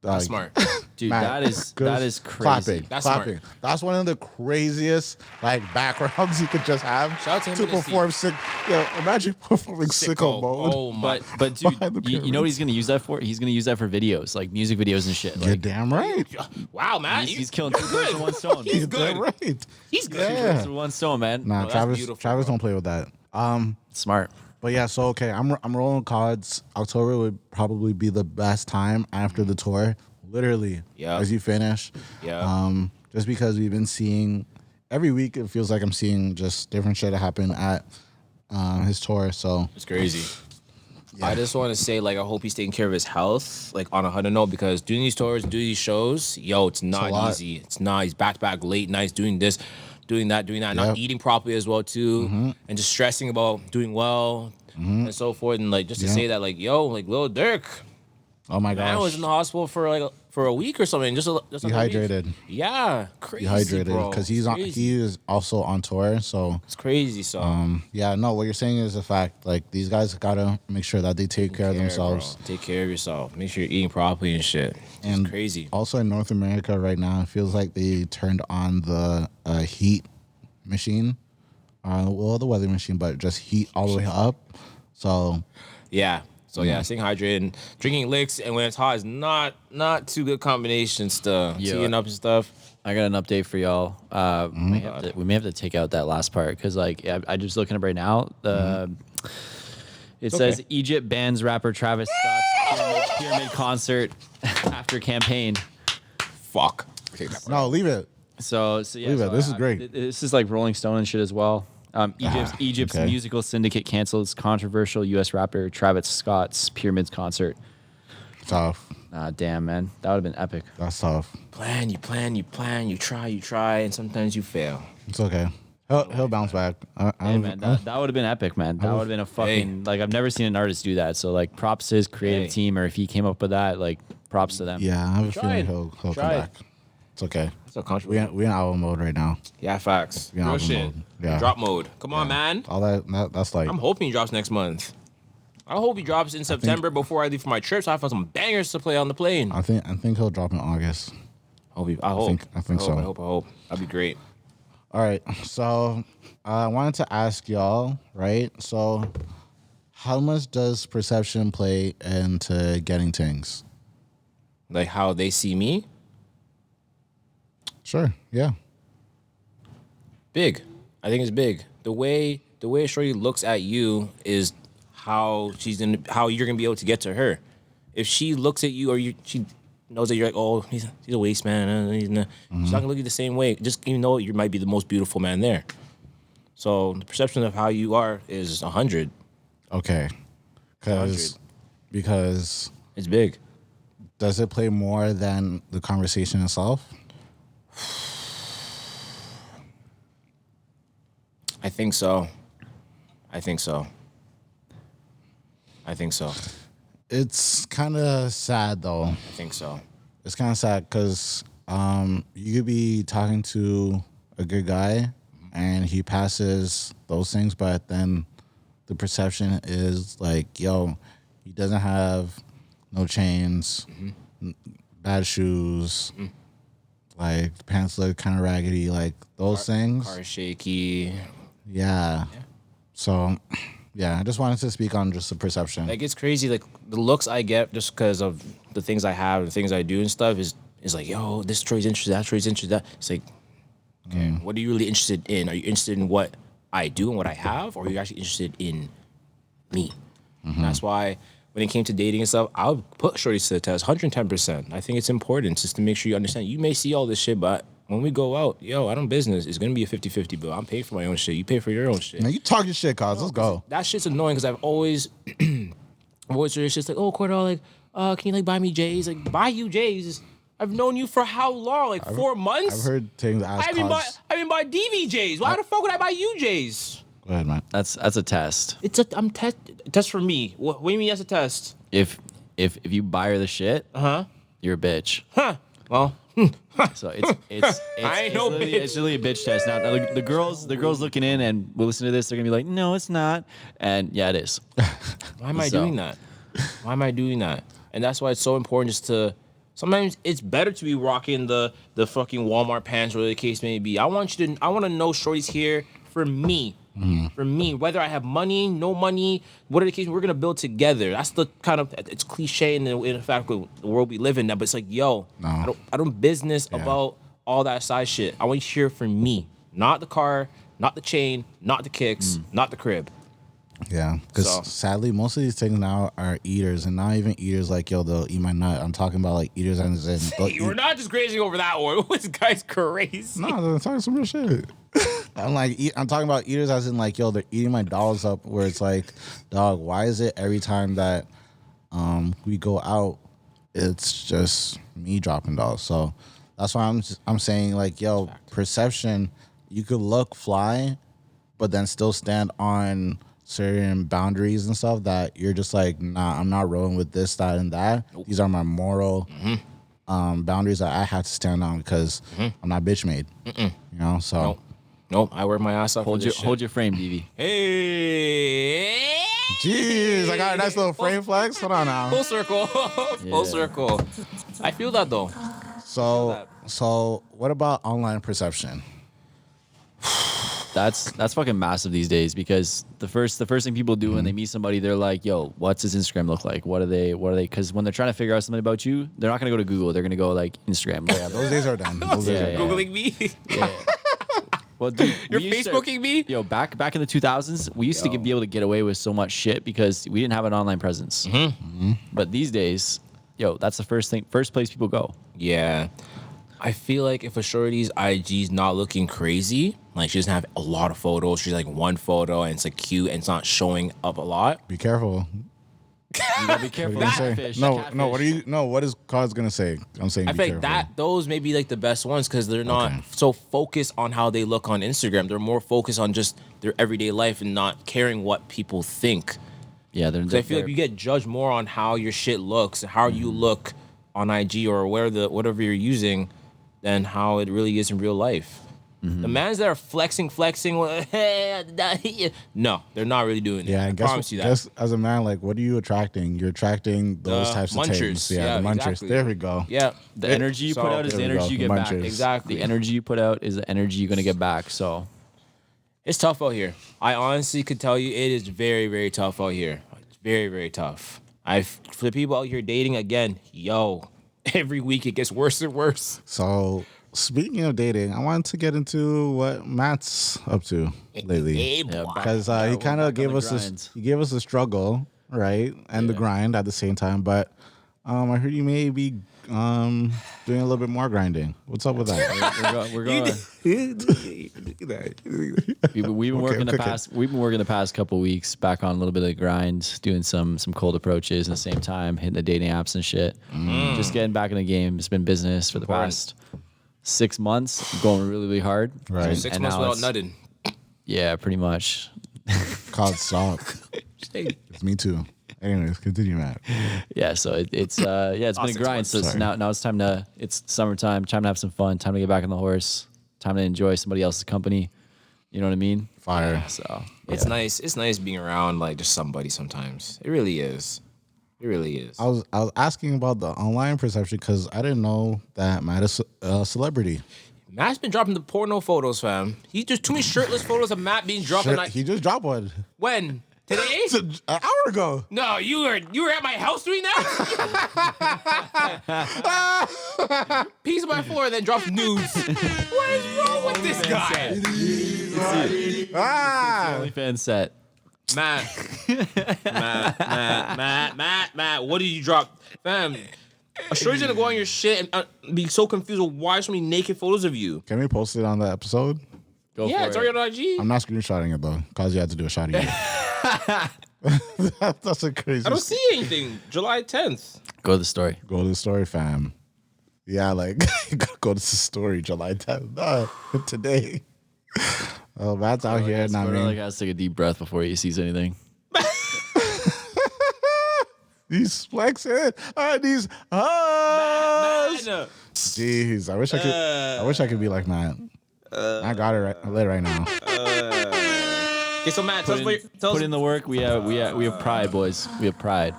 That's smart. Dude, Man, that is crazy. Clapping, That's clapping. smart. That's one of the craziest like backgrounds you could just have Shout out to him and his perform sick. Yo, imagine performing sicko mode. Oh my. But Behind the dude, you know what he's gonna use that for? He's gonna use that for videos, like music videos and shit. You're Like, damn right. Wow, man. he's killing two birds with one stone. He's You're good. damn right. He's good. Two Yeah. birds with one stone, man. Nah, that's Travis. beautiful, Travis bro. don't play with that. Smart. But yeah, so okay, I'm rolling cards. October would probably be the best time after the tour. Literally, Yeah. as you finish. Yeah. Just because we've been seeing every week, it feels like I'm seeing just different shit happen at his tour. So It's crazy. I just want to say, like, I hope he's taking care of his health, like, on a hundred note, because doing these tours, doing these shows, yo, it's not lot. easy. It's not. He's back to back late nights doing this, doing that, not Yep. eating properly as well too, and just stressing about doing well and so forth. And like just to Yeah. say that, like, yo, like Lil Durk, oh my man, was gosh, in the hospital for a week or something. Just like a week. dehydrated. Yeah, crazy, Dehydrated bro. because It's he crazy. is also on tour. So It's crazy. So yeah, no, what you're saying is a fact. Like these guys gotta make sure that they take care of themselves. bro. Take care of yourself. Make sure you're eating properly and shit. And It's crazy. Also in North America right now, it feels like they turned on the heat machine, well, the weather machine, but just heat all the way up. So Yeah. So yeah, staying hydrated, drinking licks, and when it's hot is not too good combinations to Yeah. teeing up and stuff. I got an update for y'all. We may have to take out that last part because, like, I just looking up right now. It says okay. Egypt bans rapper Travis Scott's pyramid concert after campaign. Fuck. no, leave it. So yeah, Leave it. so This is great. This is like Rolling Stone and shit as well. Egypt's okay. musical syndicate cancels controversial U.S. rapper Travis Scott's Pyramids concert. Tough. Ah, damn, man, that would have been epic. That's tough. You plan, you try, and sometimes you fail. It's okay. He'll bounce back. Hey, man, that would have been epic, man. That would have been a fucking like I've never seen an artist do that. So like, props to his creative Hey. team, or if he came up with that, like, props to them. yeah, I have a Try feeling it. he'll come Try it. back. It's okay. So controversial. We in album mode right now. Yeah, facts. Yeah, Real album shit. mode. Yeah. Drop mode. Come on, man. All that's like I'm hoping he drops next month. I hope he drops in September before I leave for my trip, so I have some bangers to play on the plane. I think he'll drop in August. I hope. I think so. I hope. That'd be great. All right. So I wanted to ask y'all, right? So how much does perception play into getting things? Like how they see me. Sure. Yeah. Big. I think it's big. The way a shorty looks at you is how you're gonna be able to get to her. If she looks at you she knows that you're like, oh, he's a waste man. She's not gonna look at you the same way. Just even though you might be the most beautiful man there. So the perception of how you are is 100. Okay. Because It's big. does it play more than the conversation itself? I think so. It's kind of sad though. I think so. It's kind of sad because you could be talking to a good guy and he passes those things, but then the perception is like, yo, he doesn't have no chains, bad shoes, like the pants look kind of raggedy, like those things. Car shaky. Yeah. So, yeah, I just wanted to speak on just the perception. Like it's crazy. Like the looks I get just because of the things I have, the things I do and stuff is like, yo, this Troy's interested, that Troy's interested, that. It's like, okay, what are you really interested in? Are you interested in what I do and what I have, or are you actually interested in me? And that's why when it came to dating and stuff, I would put shorties to the test, 110%. I think it's important just to make sure you understand. You may see all this shit, but when we go out, yo, I don't business. It's gonna be a 50-50 bill. I'm paying for my own shit. You pay for your own shit. Now you talking shit, cuz. Let's go. That shit's annoying because I've always heard it's just like, oh, Kordell, like, can you like buy me J's? Like, buy you J's. I've known you for how long? Like 4 months? I've heard things as I mean, cause. buy DVJs. Why the fuck would I buy UJs? Go ahead, man. That's a test. I'm test for me. What do you mean that's a test? If you buy her the shit, you're a bitch. Huh? Well, So it's I ain't no literally, bitch. it's really a bitch test. Now the girls looking in and will listen to this. They're gonna be like, no, it's not. And yeah, it is. why am I So- doing that? Why am I doing that? And that's why it's so important just to. Sometimes it's better to be rocking the fucking Walmart pants, whatever the case may be. I want to know shorty's here for me. For me, whether I have money, no money, whatever the case, we're gonna build together. That's the kind of, it's cliche in the fact of the world we live in now. But it's like, yo, No. I don't business about all that side shit. I want you here for me, not the car, not the chain, not the kicks, not the crib. Yeah, because So- sadly, most of these things now are eaters, and not even eaters like, yo, they'll eat my nut. I'm talking about like eaters as in they'll Hey, we're eat- not just grazing over that one. This guy's crazy. No, I'm talking some real shit. I'm talking about eaters as in like, yo, they're eating my dollars up. Where it's like, dog, why is it every time that we go out, it's just me dropping dollars? So that's why I'm saying like, yo, perception. You could look fly, but then still stand on certain boundaries and stuff that you're just like, nah, I'm not rolling with this, that, and that. These are my moral boundaries that I have to stand on because I'm not bitch made. You know, so Nope, I work my ass off. Hold your frame, DV. Hey. jeez, I got a nice little frame flex. Hold on now. Full circle. Full circle. I feel that though. So what about online perception? That's fucking massive these days because the first thing people do when they meet somebody, they're like, yo, what's his Instagram look like? What are they? Because when they're trying to figure out something about you, they're not gonna go to Google. They're gonna go like Instagram. Yeah, those days are done. Those days Yeah, are yeah. done. Googling me. Yeah. Well, dude, You're we used to- Facebooking me? Yo, back in the 2000s, we used to be able to get away with so much shit because we didn't have an online presence. But these days, yo, that's the first place people go. Yeah. I feel like if a shorty's IG's not looking crazy, like she doesn't have a lot of photos, she's like one photo and it's like cute and it's not showing up a lot. Be careful. You gotta be careful. What are you with gonna say? catfish, No, catfish. what are you? No, what is Cause gonna say? I'm saying. I Be feel careful. like those may be like the best ones because they're not Okay. so focused on how they look on Instagram. They're more focused on just their everyday life and not caring what people think. Yeah, Because I feel like you get judged more on how your shit looks, how you look on IG or whatever you're using, than how it really is in real life. The mans that are flexing, no, they're not really doing it. Yeah, I and promise you that. guess as a man, like, what are you attracting? You're attracting those The types of munchers. things. Yeah, Yeah, the munchers. exactly. There we go. Yeah, the energy you So- put out is the There we energy go, you the get back. munchers. Exactly. The energy you put out is the energy you're gonna get back. So It's tough out here. I honestly could tell you it is very, very tough out here. It's very, very tough. For the people out here dating again, yo, every week it gets worse and worse. So speaking of dating, I wanted to get into what Matt's up to lately. Hey, Yeah, boy. Because Yeah, he we're kind back of on gave the us grind. he gave us a struggle, right, and the grind at the same time. But I heard you may be doing a little bit more grinding. What's up with that? we're going. We've been working okay. We've been working the past couple weeks back on a little bit of the grind, doing some cold approaches at the same time, hitting the dating apps and shit. Just getting back in the game. It's been business for the past 6 months, going really, really hard. Right. 6 And months now without it's- nutting. Yeah, pretty much. Called stop. It's me too. Anyways, continue, Matt. Yeah, so it's been a 6 grind. months, So it's sorry. now it's time to it's summertime, time to have some fun, time to get back on the horse, time to enjoy somebody else's company. You know what I mean? Fire. So It's nice. It's nice being around like just somebody sometimes. It really is. It really is. I was asking about the online perception because I didn't know that Matt is a celebrity. Matt's been dropping the porno photos, fam. He just too many shirtless photos of Matt being dropped. Shit, Like, he just dropped one when? Today? an hour ago. No, you were at my house doing that? Piece of my floor and then dropped nudes. What is wrong with this guy? OnlyFans set. Matt, what did you drop? Fam, a shorty's gonna go on your shit and be so confused with why so many naked photos of you. Can we post it on the episode? Go Yeah, for it's it. already on IG. I'm not screenshotting it though, cause you had to do a shot of you. That's a crazy. I don't see anything. July 10th. Go to the story. Go to the story, fam. Yeah, like you gotta go to the story July 10th. Today. Oh, Matt's out here. Not Kordell, like me. has to take a deep breath before he sees anything. He's flexing. These hugs. Man. Jeez, I wish I could. I wish I could be like Matt. I got it right, lit right now. Okay, so Matt, tell Put us in the work. We have pride, boys. We have pride.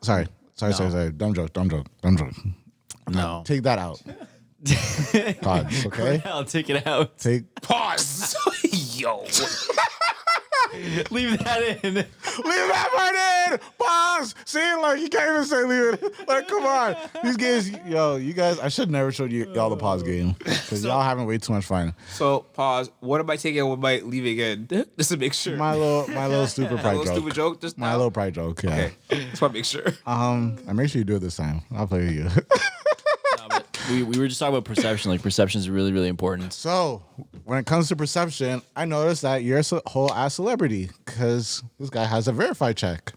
Sorry. Dumb joke. No. Take that out. Pause, okay? I'll take it out. pause. Yo. Leave that in. Leave that part in. Pause. See, like you can't even say leave it. Like, come on. These games, you guys. I should never showed y'all the pause game because y'all having way too much fun. So pause. What am I taking and what am I leaving in? Just to make sure. My little stupid pride joke. Stupid joke. Just My now? little pride joke. Yeah. Okay. Just want to make sure. I make sure you do it this time. I'll play with you. We were just talking about perception. Like perception is really, really important. So when it comes to perception, I noticed that you're a whole ass celebrity because this guy has a verified check.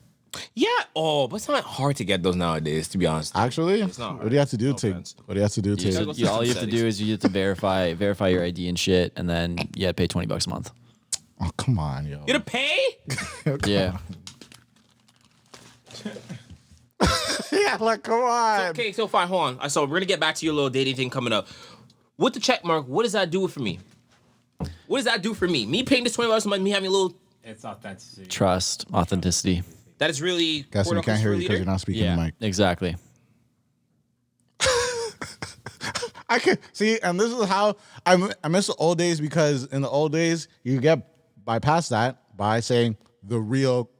Yeah. Oh, but it's not hard to get those nowadays, to be honest. Actually, not what do you have to do to? offense. What do you have to do to? gotta go All you have to settings. do is you have to verify your ID and shit, and then you have to pay $20 a month. Oh, come on, yo. You gonna pay? Yeah. Yeah, like come on. Okay, so fine, hold on. So we're gonna get back to your little dating thing coming up. With the check mark, what does that do for me? What does that do for me? Me paying this $20 a month, me having a little. It's authenticity. Trust, authenticity. That is really. Guess we can't hear you because you're not speaking Yeah. the mic. Exactly. I can see, and this is how I miss the old days because in the old days you get bypass that by saying the real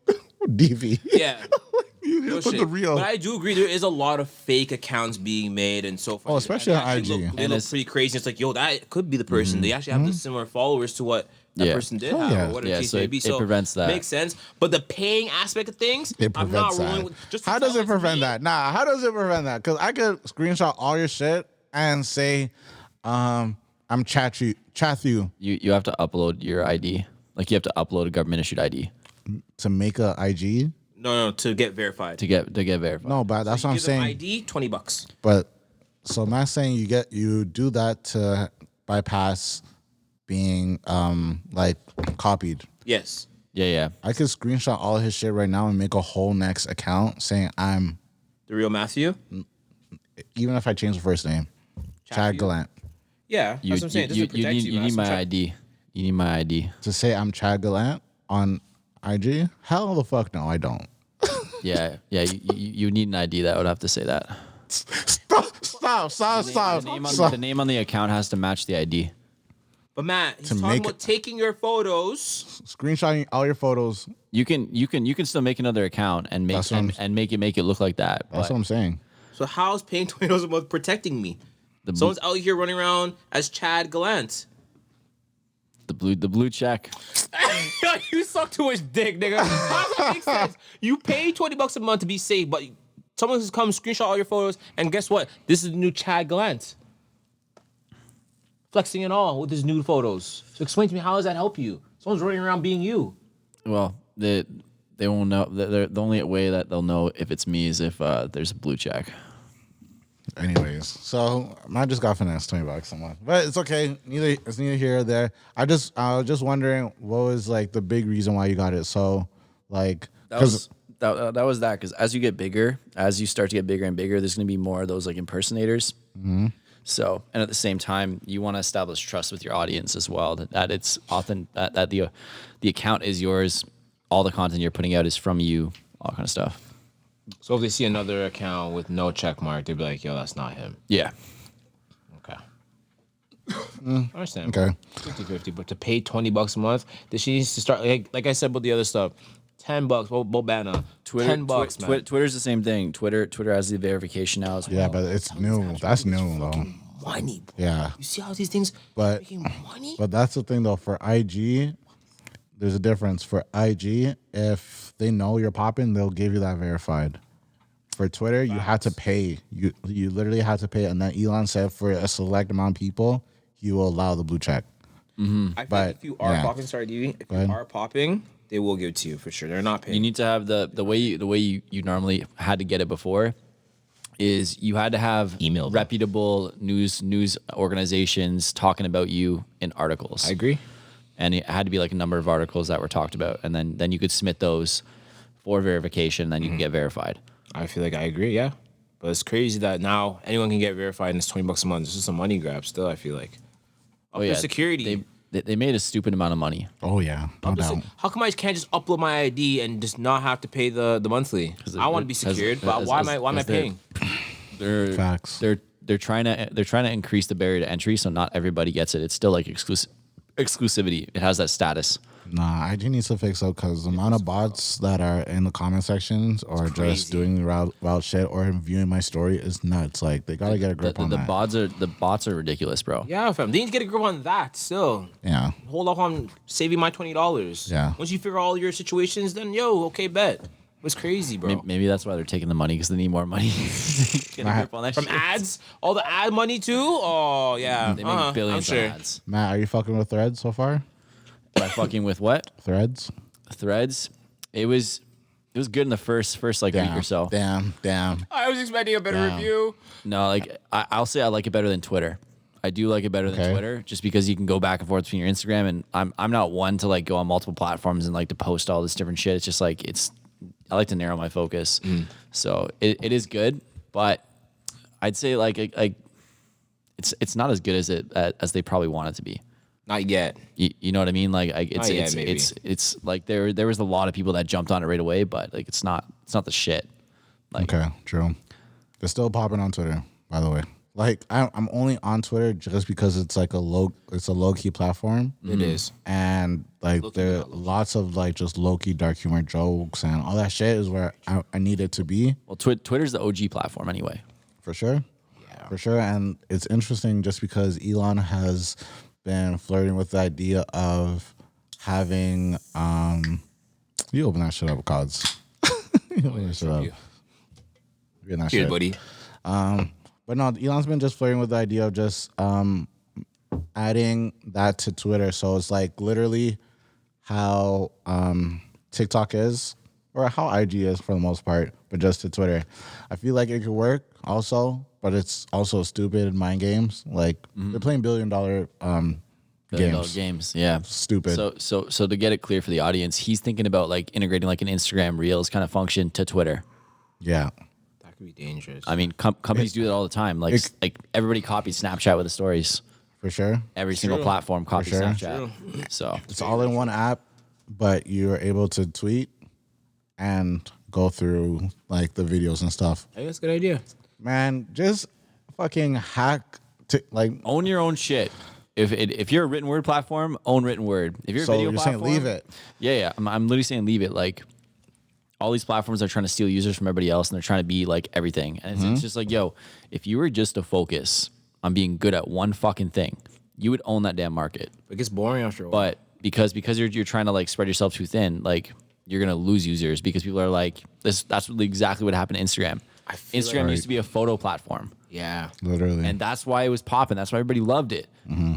DV. Yeah. You No just put shit. the real. But I do agree there is a lot of fake accounts being made and so forth. Oh, especially And on they actually IG. Look, they And look it's- pretty crazy. It's like, yo, that could be the person. They actually have the similar followers to what that Yeah. person did Oh, have, yeah. or whatever Yeah, the case so may it- be. it So prevents that. makes sense. But the paying aspect of things, It I'm not prevents rolling that. with. Just How does it prevent that? Nah, how does it prevent that? Because I could screenshot all your shit and say, I'm chat you You have to upload your ID. Like you have to upload a government issued ID to make a IG. No, to get verified. to get verified. No, but that's what I'm Give them saying. ID, $20. But so I'm not saying you do that to bypass being like copied. Yes. Yeah. I could screenshot all of his shit right now and make a whole next account saying I'm, The real Matthew. even if I change the first name, Chad Chatthew? Gallant. Yeah, You, that's what I'm saying. It you, doesn't you protect need you. you That's need what my I'm ID. You need my ID. To say I'm Chad Gallant on IG? Hell the fuck no, I don't. Yeah. You need an ID that would have to say that. Stop. The name on the account has to match the ID. But Matt, he's talking make about it- taking your photos. Screenshotting all your photos. You can still make another account and make That's what I'm- and make it look like that. That's but what I'm saying. So how's paying $20 a month protecting me? the Someone's out here running around as Chad Gallant. the blue check. You suck too much dick, nigga. How does that make sense? You pay $20 a month to be safe, but someone has come screenshot all your photos, and guess what? This is the new Chad Gallant. Flexing and all with his nude photos. So explain to me, how does that help you? Someone's running around being you. Well, they won't know. The only way that they'll know if it's me is if there's a blue check. Anyways, so I just got finessed $20 a month, but it's okay. It's neither here or there. I was just wondering what was like the big reason why you got it. So like, That was because as you get bigger, as you start to get bigger and bigger, there's going to be more of those like impersonators. Mm-hmm. So, and at the same time, you want to establish trust with your audience as well. That it's often that the account is yours, all the content you're putting out is from you, all kind of stuff. So if they see another account with no check mark, they'd be like, yo, that's not him. Yeah. Okay. I understand. Okay. 50-50, but to pay $20 a month, that she needs to start, like I said about the other stuff, $10, well, Bana, $10, man. Twitter's the same thing. Twitter has the verification now as well. Yeah, but it's new. That's new though. Money, bro. Yeah, You see how these things but making money? but that's the thing though. For IG, there's a difference. For IG, if they know you're popping, they'll give you that verified. For Twitter, you have to pay. You literally have to pay. And then Elon said for a select amount of people, he will allow the blue check. I think but, if you are yeah. popping, sorry, DV, if you ahead. are popping, they will give it to you for sure. They're not paying. You need to have the way you normally had to get it before is you had to have Email them. reputable news organizations talking about you in articles. I agree. And it had to be like a number of articles that were talked about, and then you could submit those for verification, and then you can get verified. I feel like I agree, yeah. But it's crazy that now anyone can get verified and it's $20 a month. It's just a money grab still, I feel like. Up their security. They made a stupid amount of money. Oh yeah, no doubt. How come I can't just upload my ID and just not have to pay the monthly? I want to be secured, but why am I paying? Facts. They're trying to increase the barrier to entry, so not everybody gets it. It's still like exclusivity. It has that status. Nah, IG needs to fix up because the amount of bots that are in the comment sections or just doing wild shit or viewing my story is nuts. Like they gotta get a grip on that. The bots are ridiculous, bro. Yeah, fam. They need to get a grip on that still. Yeah. Hold off on saving my $20. Yeah. Once you figure all your situations, then okay, bet. It's crazy, bro. Maybe that's why they're taking the money, because they need more money. Get a grip on that From shit. ads? All the ad money too? Oh yeah. They make billions I'm of sure. ads. Matt, are you fucking with Threads so far? By fucking with what? Threads? Threads. It was good in the first like week or so. Damn. I was expecting a better review. No, like I'll say I like it better than Twitter. I do like it better than Twitter, just because you can go back and forth between your Instagram, and I'm not one to like go on multiple platforms and like to post all this different shit. It's just like I like to narrow my focus. So it is good, but I'd say like it's not as good as they probably want it to be. Not yet. You know what I mean? Like maybe. it's like there was a lot of people that jumped on it right away, but like it's not the shit. Like, Okay, true. They're still popping on Twitter, by the way. Like I'm only on Twitter just because it's like a low key platform. It is. And like there are lots of like just low key dark humor jokes and all that shit is where I need it to be. well, Twitter's the OG platform anyway. For sure. Yeah. For sure. And it's interesting just because Elon has been flirting with the idea of having you open that shit up, Cods. You open that shit up. You're not Cheers, shit. buddy. But no, Elon's been just flirting with the idea of just adding that to Twitter. So it's like literally how TikTok is, or how IG is for the most part, but just to Twitter. I feel like it could work also, but it's also stupid mind games. Like they're playing $1 billion games, yeah. Stupid. So to get it clear for the audience, he's thinking about like integrating like an Instagram Reels kind of function to Twitter. Yeah. That could be dangerous. I mean, companies do that all the time. Like everybody copies Snapchat with the stories. For sure. Every single platform copies sure. Snapchat. So It's all in one app, but you're able to tweet and go through like the videos and stuff. I think that's a good idea. Man, just fucking hack like own your own shit. If you're a written word platform, own written word. If you're a so video you're platform, saying leave it. Yeah. I'm literally saying leave it. Like all these platforms are trying to steal users from everybody else, and they're trying to be like everything. And it's just like, yo, if you were just to focus on being good at one fucking thing, you would own that damn market. It gets boring after a while. But because you're trying to like spread yourself too thin, like you're gonna lose users because people are like, that's exactly what happened to Instagram. Instagram used to be a photo platform. Yeah. Literally. And that's why it was popping. That's why everybody loved it.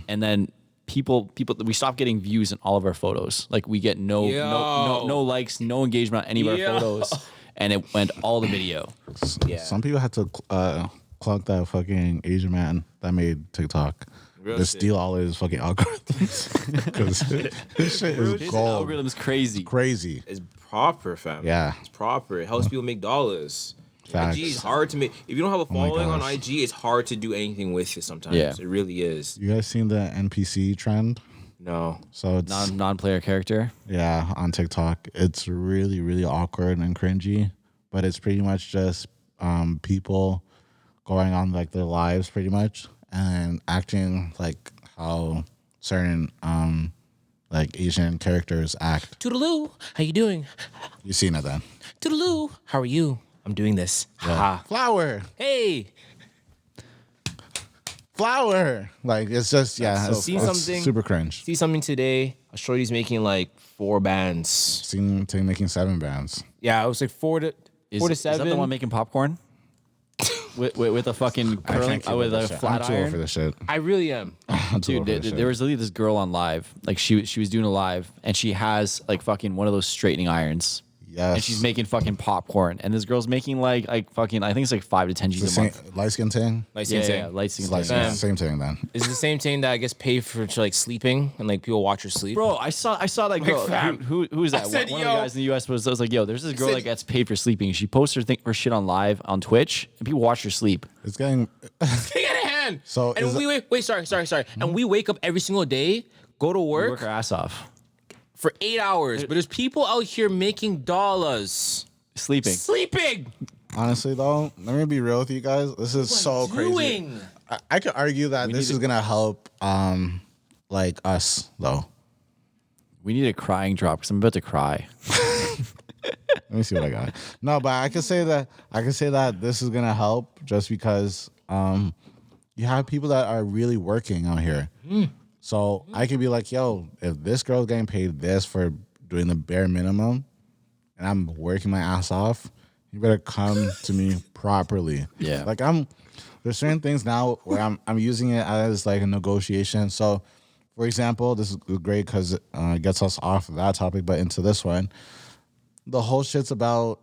And then people, we stopped getting views in all of our photos. Like we get no likes, no engagement on any of our photos. And it went all the video. Yeah. Some people had to clock that fucking Asian man that made TikTok. To steal all his fucking algorithms. Because his shit is His gold. algorithm's crazy. Crazy. It's proper, fam. Yeah. It's proper. It helps people make dollars. Facts. IG is hard to make. If you don't have a following on gosh. IG, it's hard to do anything with it sometimes. Yeah. It really is. You guys seen the NPC trend? No. So it's Non-player character. yeah, on TikTok. It's really, really awkward and cringy. But it's pretty much just people going on like their lives pretty much and acting like how certain like Asian characters act. Toodaloo. How you doing? You seen it then. Toodaloo. How are you? I'm doing this. Ha. Flower. Hey. Flower. Like it's just it's See it's something- super cringe. See something today. A shorty's making like 4 bands. Seen him making 7 bands. Yeah, it was like 4 to 7. Is that the one making popcorn? with a fucking curling with a flat I'm too old iron. for this shit. I really am. I'm too old Dude, for this shit. there was literally this girl on live. Like she was doing a live, and she has like fucking one of those straightening irons. Yes. And she's making fucking popcorn. And this girl's making like fucking, I think it's like 5 to 10 The G's a same month. light skin thing. Like Yeah, same yeah, thing. light skin. Light skin, Fam. same thing then. Is it the same thing that I guess pay for like sleeping and like people watch her sleep? Bro, I saw that girl. fam. Who is that? I said, one of yo. the guys in the US was like, yo, there's this girl said- that gets paid for sleeping. She posts her shit on live on Twitch, and people watch her sleep. It's getting. Take it in hand. So and is we wait. Sorry. And we wake up every single day, go to We work work our ass off for 8 hours, but there's people out here making dollars sleeping. Honestly, though, let me be real with you guys. This is so crazy. Doing. I could argue that this is gonna help, like us though. We need a crying drop because I'm about to cry. Let me see what I got. No, but I could say that this is gonna help just because you have people that are really working out here. So I could be like, yo, if this girl's getting paid this for doing the bare minimum, and I'm working my ass off, you better come to me properly. Yeah. Like there's certain things now where I'm using it as like a negotiation. So, for example, this is great because it gets us off of that topic, but into this one. The whole shit's about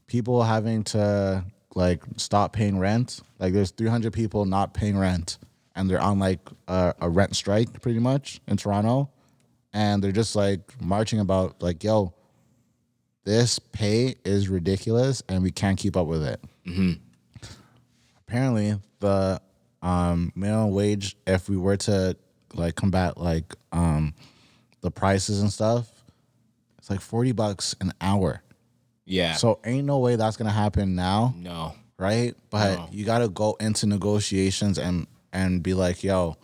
people having to like stop paying rent. Like there's 300 people not paying rent, and they're on like a rent strike pretty much in Toronto, and they're just like marching about like, yo, this pay is ridiculous and we can't keep up with it. Apparently, the minimum wage, if we were to like combat like the prices and stuff, it's like $40 an hour. Yeah. So ain't no way that's gonna happen now, no. right? But No. you gotta go into negotiations and be like, yo,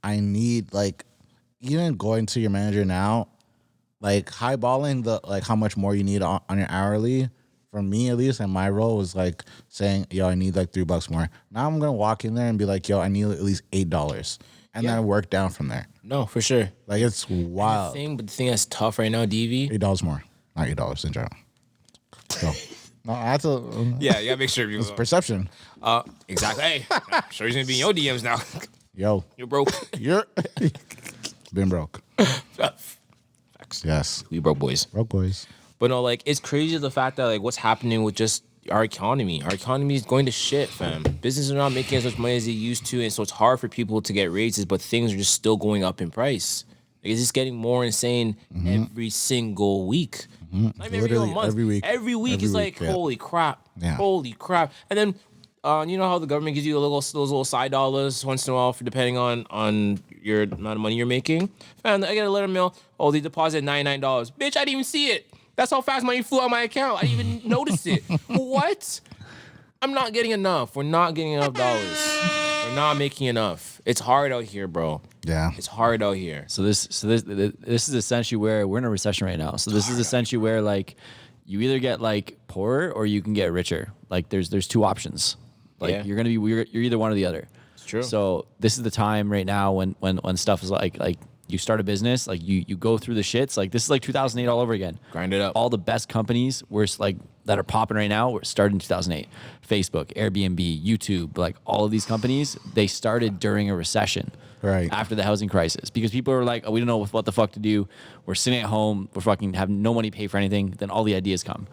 I need like even going to your manager now, like highballing the like how much more you need on your hourly. For me at least, and my role was like saying, yo, I need like $3 more. Now I'm gonna walk in there and be like, yo, I need at least $8, and then work down from there. No, for sure. Like it's wild. But the thing that's tough right now, DV. $8 more, not $8 in general. So, no, I have to. Yeah, you gotta make sure It's perception. exactly. Hey, I'm sure he's gonna be in your DMs now. Yo, You're broke. you're been broke. Facts. Yes, We broke boys. broke boys. But no, like it's crazy the fact that like what's happening with just our economy. Our economy is going to shit, fam. Businesses are not making as much money as they used to, and so it's hard for people to get raises. But things are just still going up in price. Like, it's just getting more insane every single week. Not even Literally month. every week. Every week Every is week, like yeah. holy crap. Yeah. Holy crap. And then you know how the government gives you those little side dollars once in a while for depending on your amount of money you're making. Man, I get a letter mail. Oh, they deposit $99. Bitch, I didn't even see it. That's how fast money flew out my account. I didn't even notice it. What? I'm not getting enough. We're not getting enough dollars. We're not making enough. It's hard out here, bro. Yeah, It's hard out here. So this is essentially where we're in a recession right now. So this is essentially where like you either get like poorer or you can get richer. Like there's two options. Like Yeah. you're either one or the other. It's true. So this is the time right now when stuff is like you start a business, like you go through the shits. Like this is like 2008 all over again. Grind it up. All the best companies were like that are popping right now were started in 2008. Facebook, Airbnb, YouTube, like all of these companies, they started during a recession. Right. After the housing crisis, because people are like, oh, we don't know what the fuck to do. We're sitting at home. We're fucking have no money to pay for anything. Then all the ideas come.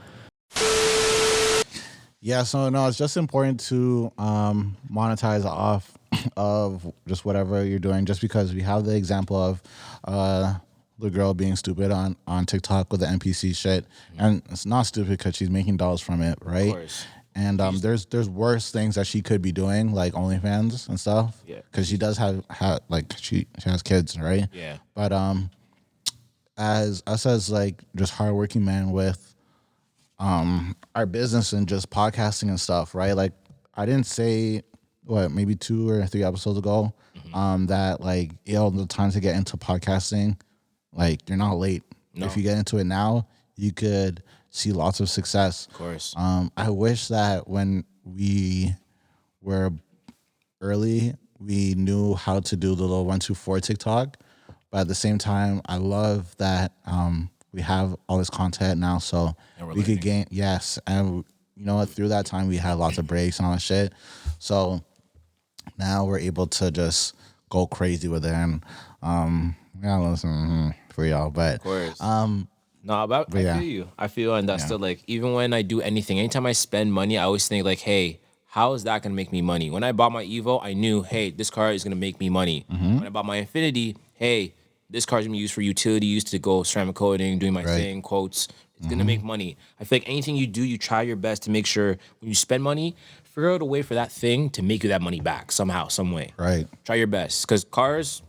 yeah. So no, it's just important to monetize off of just whatever you're doing. Just because we have the example of the girl being stupid on TikTok with the NPC shit, and it's not stupid because she's making dollars from it, right? Of course. And there's worse things that she could be doing, like OnlyFans and stuff. Yeah. Because she does have like she has kids, right? Yeah. But as us as like just hardworking men with our business and just podcasting and stuff, right? Like I didn't say maybe 2 or 3 episodes ago, that like the time to get into podcasting, like you're not late. No. If you get into it now, you could see lots of success. Of course. I wish that when we were early, we knew how to do the little 1, 2, 4 TikTok. But at the same time, I love that we have all this content now, so we could gain. Yes, and you know what? Through that time, we had lots of breaks and all that shit. So now we're able to just go crazy with it, and listen for y'all. But Of course. No, but But I yeah. feel you. I feel, and that's Yeah. still like, even when I do anything, anytime I spend money, I always think like, hey, how is that gonna make me money? When I bought my Evo, I knew, hey, this car is gonna make me money. Mm-hmm. When I bought my Infinity, hey, this car's gonna be used for utility use to go ceramic coating, doing my Right. thing, quotes. It's gonna make money. I feel like anything you do, you try your best to make sure when you spend money, figure out a way for that thing to make you that money back somehow, some way. Right. Try your best, because cars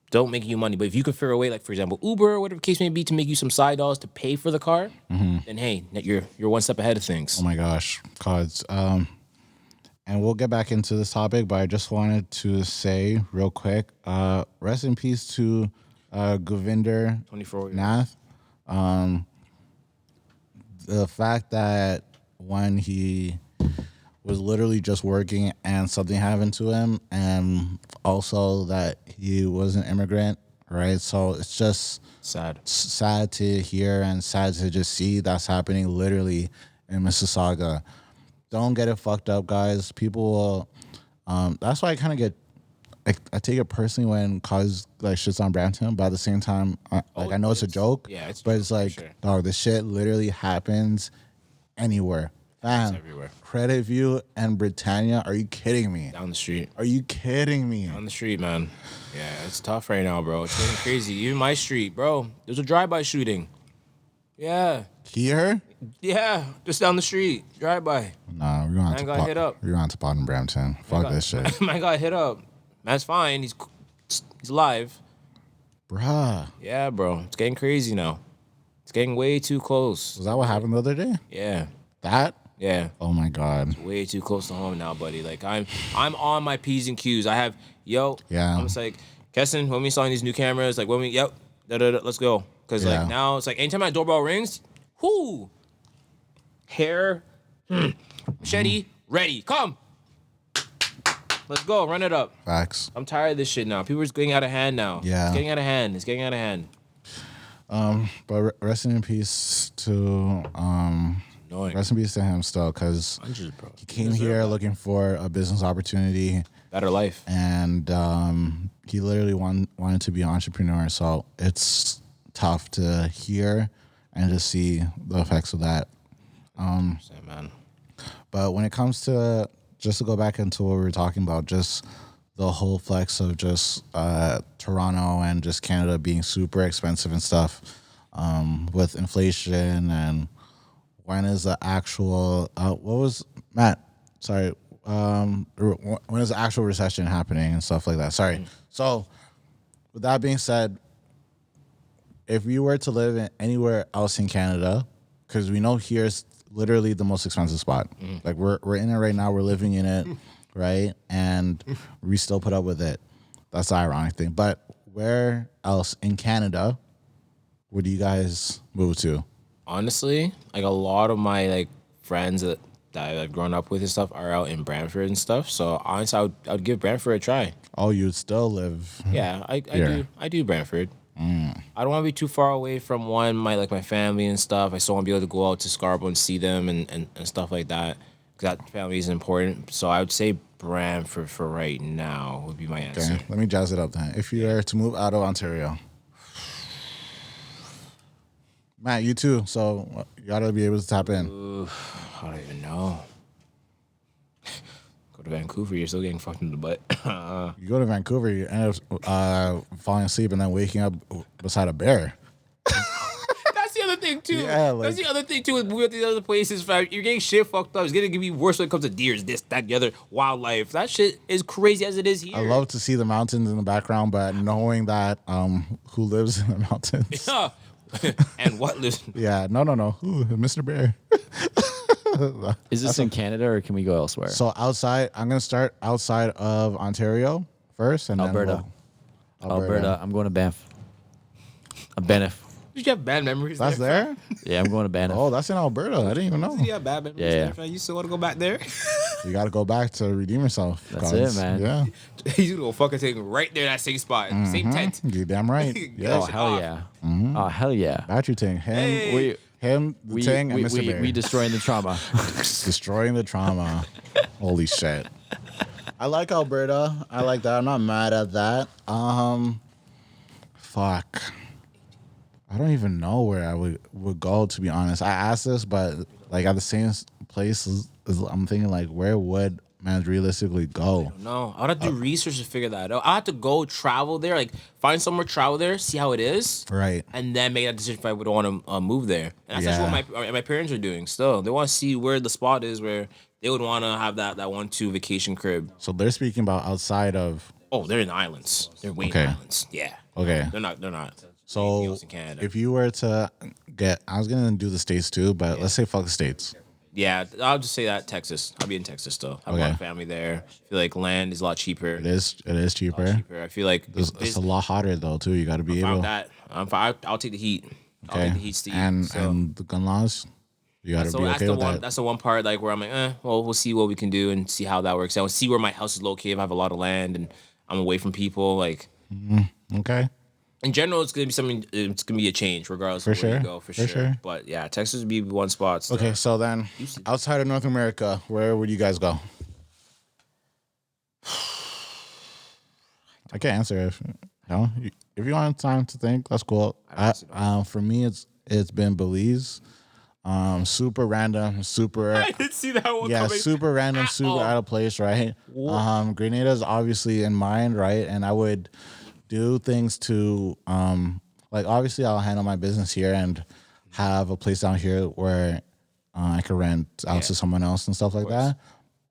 don't make you money. But if you can figure a way, like for example, Uber or whatever the case may be, to make you some side dollars to pay for the car, then hey, you're one step ahead of things. Oh my gosh, cards. And we'll get back into this topic, but I just wanted to say real quick, rest in peace to Govinder 24 years. Nath. The fact that when he was literally just working and something happened to him, and also that he was an immigrant, right? So it's just Sad. sad to hear and sad to just see that's happening literally in Mississauga. Don't get it fucked up, guys. People will. That's why I kind of get. I take it personally when cause like shit's on Brampton, but at the same time, I know it's a joke. Yeah, it's a but joke, it's for like, sure. dog, this shit literally happens anywhere. Fam, everywhere. Credit View and Britannia. Are you kidding me? Down the street. Are you kidding me? On the street, man. Yeah, it's tough right now, bro. It's getting crazy. Even my street, bro. There's a drive-by shooting. Yeah. Here? Yeah. Just down the street. Drive-by. Nah, we're gonna have Man to got hit up. We're gonna have to pot in Brampton. Fuck this shit, Man got hit up. Man's fine. He's alive. bruh. Yeah, bro. It's getting crazy now. It's getting way too close. Was that what happened the other day? Yeah. That? Yeah. Oh my god. Way too close to home now, buddy. Like I'm on my P's and Q's. I have Yeah. I'm just like, Keston, when we installing these new cameras, like when we let's go. Cause Yeah. like now it's like anytime my doorbell rings, whoo, hair, machete, ready, come. Let's go, run it up. Facts. I'm tired of this shit now. People are just getting out of hand now. Yeah. It's getting out of hand. It's getting out of hand. But rest in peace to Annoying. rest in peace to him still, because Hundreds, bro. he came here looking for a business opportunity, Better life. and he literally wanted to be an entrepreneur. So it's tough to hear and to see the effects of that. Man. But when it comes to, just to go back into what we were talking about, just the whole flex of just Toronto and just Canada being super expensive and stuff, with inflation, and when is the actual what was Matt? Sorry, when is the actual recession happening and stuff like that? Sorry. So, with that being said, if you were to live in anywhere else in Canada, because we know here's literally the most expensive spot. Like we're in it right now. We're living in it, right? And we still put up with it. That's the ironic thing. But where else in Canada would you guys move to? Honestly, like a lot of my like friends that I've grown up with and stuff are out in Brantford and stuff. So honestly, I would give Brantford a try. Oh, you'd still live. Yeah, Here. I do Brantford. I don't want to be too far away from my family and stuff. I still want to be able to go out to Scarborough and see them and stuff like that. Because that family is important. So I would say Brantford for right now would be my answer. Okay, let me jazz it up then. If you were to move out of Ontario, Matt, you too. So you gotta be able to tap in. I don't even know. Go to Vancouver, you're still getting fucked in the butt. You go to Vancouver, you end up falling asleep and then waking up beside a bear. That's the other thing too. Yeah, like- That's the other thing too with these other places. Fam. You're getting shit fucked up. It's gonna be worse when it comes to deers, this, that, the other, wildlife. That shit is crazy as it is here. I love to see the mountains in the background, but knowing that who lives in the mountains. And what lives? Yeah, no. Ooh, Mr. Bear. Is this in Canada or can we go elsewhere? So outside, I'm gonna start outside of Ontario first, and Alberta. then Alberta. I'm going to Banff. Banff. Did you have bad memories? That's there. Yeah, I'm going to Banff. Oh, that's in Alberta. I didn't even know. Did you have bad memories? Yeah, yeah. There, fam? You still want to go back there? You got to go back to redeem yourself. That's guys. it, man. Yeah, He's gonna fucking take right there, that same spot, same tent. you damn right. Oh, Yeah, shit hell off. yeah. Oh, hell yeah. got you, Ting. Him, Hey. him, the We, Ting, and we, Mr. we, Bear. we destroying the trauma. Destroying the trauma. Holy shit. I like Alberta. I like that. I'm not mad at that. Fuck. I don't even know where I would go, to be honest. I asked this, but like at the same place, I'm thinking like, where would man realistically go? No, I would have to do research to figure that out. I have to go travel there, like find somewhere, travel there, see how it is, Right. and then make that decision if I would want to move there. And that's actually what my parents are doing. Still, they want to see where the spot is where they would want to have that 1-2 vacation crib. So they're speaking about outside of. Oh, they're in the islands. They're way in the islands. Yeah. Okay. They're not. Anything So else in Canada. if you were to I was gonna do the States too, but let's say fuck the States. Yeah, I'll just say that Texas. I'll be in Texas still. I have a lot of family there. I feel like land is a lot cheaper. It is cheaper. I feel like It's a lot hotter though too. You got to be able. that. I'm fine. I'll take the heat. I'll take the heat, Steve. And So- and the gun laws, you got to be that's okay the with one. that. That's the one part like where I'm like, well, we'll see what we can do and see how that works out. See where my house is located. If I have a lot of land and I'm away from people. Like Okay. in general, it's gonna be something. It's gonna be a change regardless of where you go. For sure. But yeah, Texas would be one spot. So. Okay. So then, outside of North America, where would you guys go? I can't answer if you want time to think, that's cool. For me, it's been Belize. Super random, super. I didn't see that one. Yeah, coming. super random, super out of place, right? Grenada's obviously in mind, right? And I would do things to like obviously I'll handle my business here and have a place down here where I can rent out to someone else and stuff like that.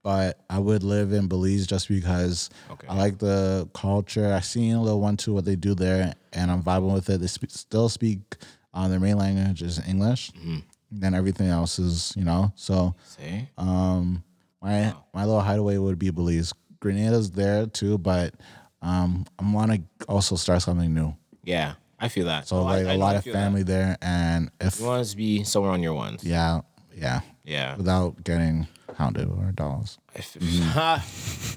But I would live in Belize just because I like the culture. I've seen a little 1-2 what they do there, and I'm vibing with it. They still speak their main language is English. Then everything else is, so my little hideaway would be Belize. Grenada's there too, but I want to also start something new. Yeah, I feel that. So like a lot of family there, and if you want us to be somewhere on your ones. yeah, without getting hounded or dollars.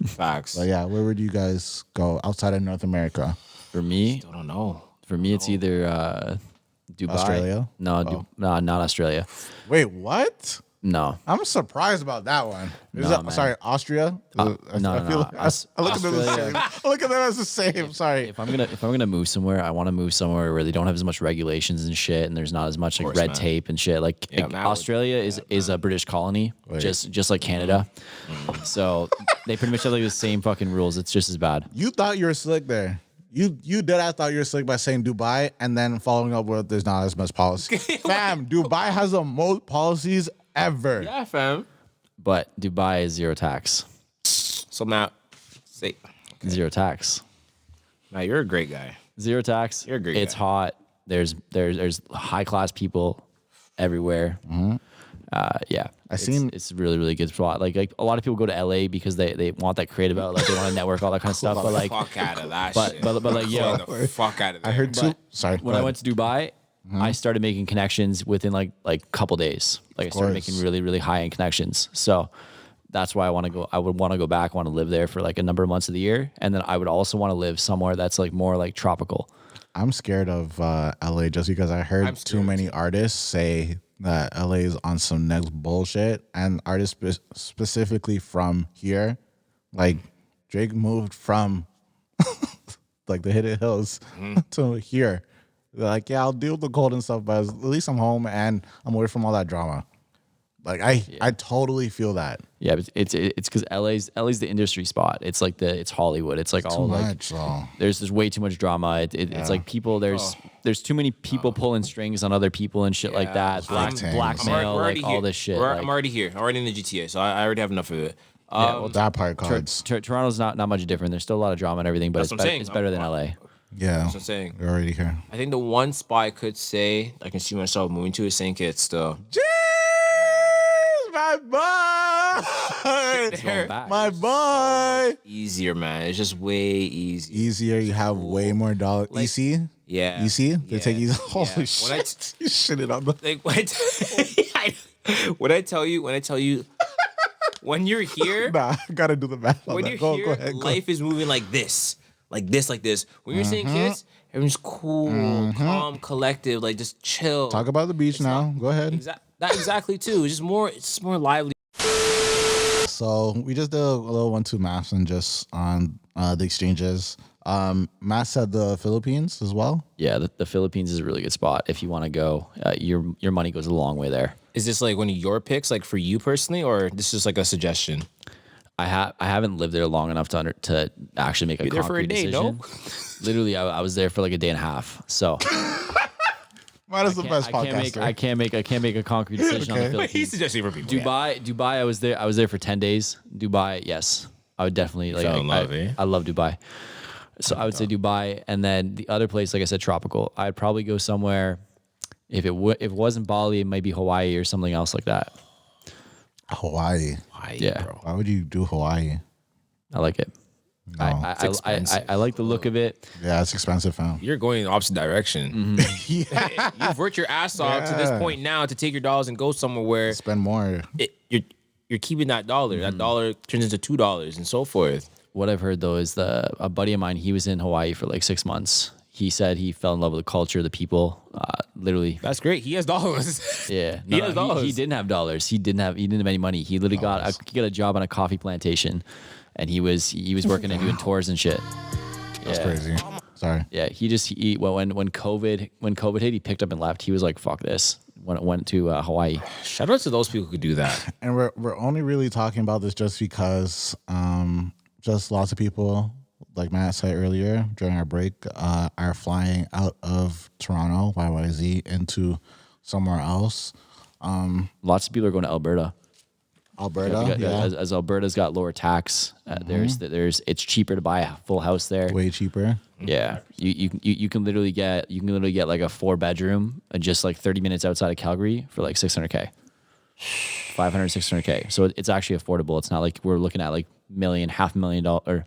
Facts. But yeah, where would you guys go outside of North America? For me, I don't know. it's either Dubai. Australia? No, no, not Australia. Wait, what? No. I'm surprised about that one. No, man. Sorry, Austria? No. I look at them the same. I look at them as the same. Sorry. If I'm gonna move somewhere, I want to move somewhere where they don't have as much regulations and shit, and there's not as much like red tape and shit. Like Australia is a British colony, just like Canada. So they pretty much have like the same fucking rules. It's just as bad. You thought you were slick there. You dead ass thought you were slick by saying Dubai and then following up with there's not as much policy. Fam, Dubai has the most policies ever. Yeah, fam. But Dubai is zero tax. So Matt, say Zero tax. Matt, you're a great guy. Zero tax. You're a great It's guy. hot. There's high class people everywhere. Yeah, it's a really, really good spot. Like a lot of people go to LA because they want that creative outlet. They want to network, all that kind of stuff. But like, fuck out of that but shit. but like, yo, the fuck out of there. I heard two. Sorry. when I went to Dubai, I started making connections within like couple days. Like I started making really, really high end connections. So that's why I want to go. I would want to go back. Want to live there for like a number of months of the year, and then I would also want to live somewhere that's like more like tropical. I'm scared of LA just because I heard too many artists say that LA is on some next bullshit, and artists specifically from here, like Drake moved from like the Hidden Hills to here. They're like, yeah, I'll deal with the cold and stuff, but at least I'm home and I'm away from all that drama. Like I totally feel that. Yeah, but it's because LA's the industry spot. It's like it's Hollywood. It's like all Too like much, though. there's way too much drama. It's like people there's too many people pulling strings on other people and shit like that. Blackmail, like all this shit. I'm already here. I'm already in the GTA, so I already have enough of it. That part cards. Toronto's not much different. There's still a lot of drama and everything, but That's what I'm saying. it's better than LA. Yeah, That's what I'm saying. you're already here. I think the one spot I could say I can see myself moving to is St. Kitts still. Jeez, my boy, Going back. my boy. Easier, man. It's just way easier. Easier, you have way more dollars. EC, Yeah. EC, they take easy. Holy When shit, you shitted on the. Like when I tell you, when you're here, Nah, I gotta do the math. On when that. you're Go here, ahead. life is moving like this. When you're saying kids, everyone's cool, calm, collective, like just chill. Talk about the beach now. Go ahead. That exactly too. It's just more lively. So we just did a little 1-2 maths and just on the exchanges. Matt said the Philippines as well. Yeah, the Philippines is a really good spot if you want to go. Your money goes a long way there. Is this like one of your picks, like for you personally, or this is just like a suggestion? I haven't lived there long enough to actually make a You're there for a concrete day, decision. no? Literally, I was there for like a day and a half. So Matt is the best I podcaster. can't make a concrete decision on the Okay. But he's Philippines. suggesting for people. Dubai, I was there for 10 days. Dubai, yes. I would definitely like fell in love, eh? I love Dubai. So I would say Dubai, and then the other place, like I said, tropical. I'd probably go somewhere. If it wasn't Bali, it might be Hawaii or something else like that. Hawaii. Why, Yeah. bro? Why would you do Hawaii? I like it. It's expensive. I like the look of it. Yeah, it's expensive, fam. You're going in the opposite direction. You've worked your ass off to this Yeah. point now to take your dollars and go somewhere where Spend more. you're keeping that dollar. That dollar turns into $2 and so forth. What I've heard though is a buddy of mine. He was in Hawaii for like 6 months. He said he fell in love with the culture, the people. Literally, That's great. He has dollars. yeah. He has dollars. He didn't have dollars. He didn't have any money. He literally got a job on a coffee plantation, and he was working and doing tours and shit. That's Yeah. crazy. Sorry. Yeah, when COVID hit, he picked up and left. He was like, "Fuck this." Went to Hawaii. Shout out to those people who could do that. And we're only really talking about this just because just lots of people, like Matt said earlier during our break, are flying out of Toronto, YYZ, into somewhere else. Lots of people are going to Alberta. Alberta, yeah, As Alberta's got lower tax, there's it's cheaper to buy a full house there. way cheaper. Yeah, you can literally get like a 4-bedroom just like 30 minutes outside of Calgary for like $600K, 600K. So it's actually affordable. It's not like we're looking at like $500,000 or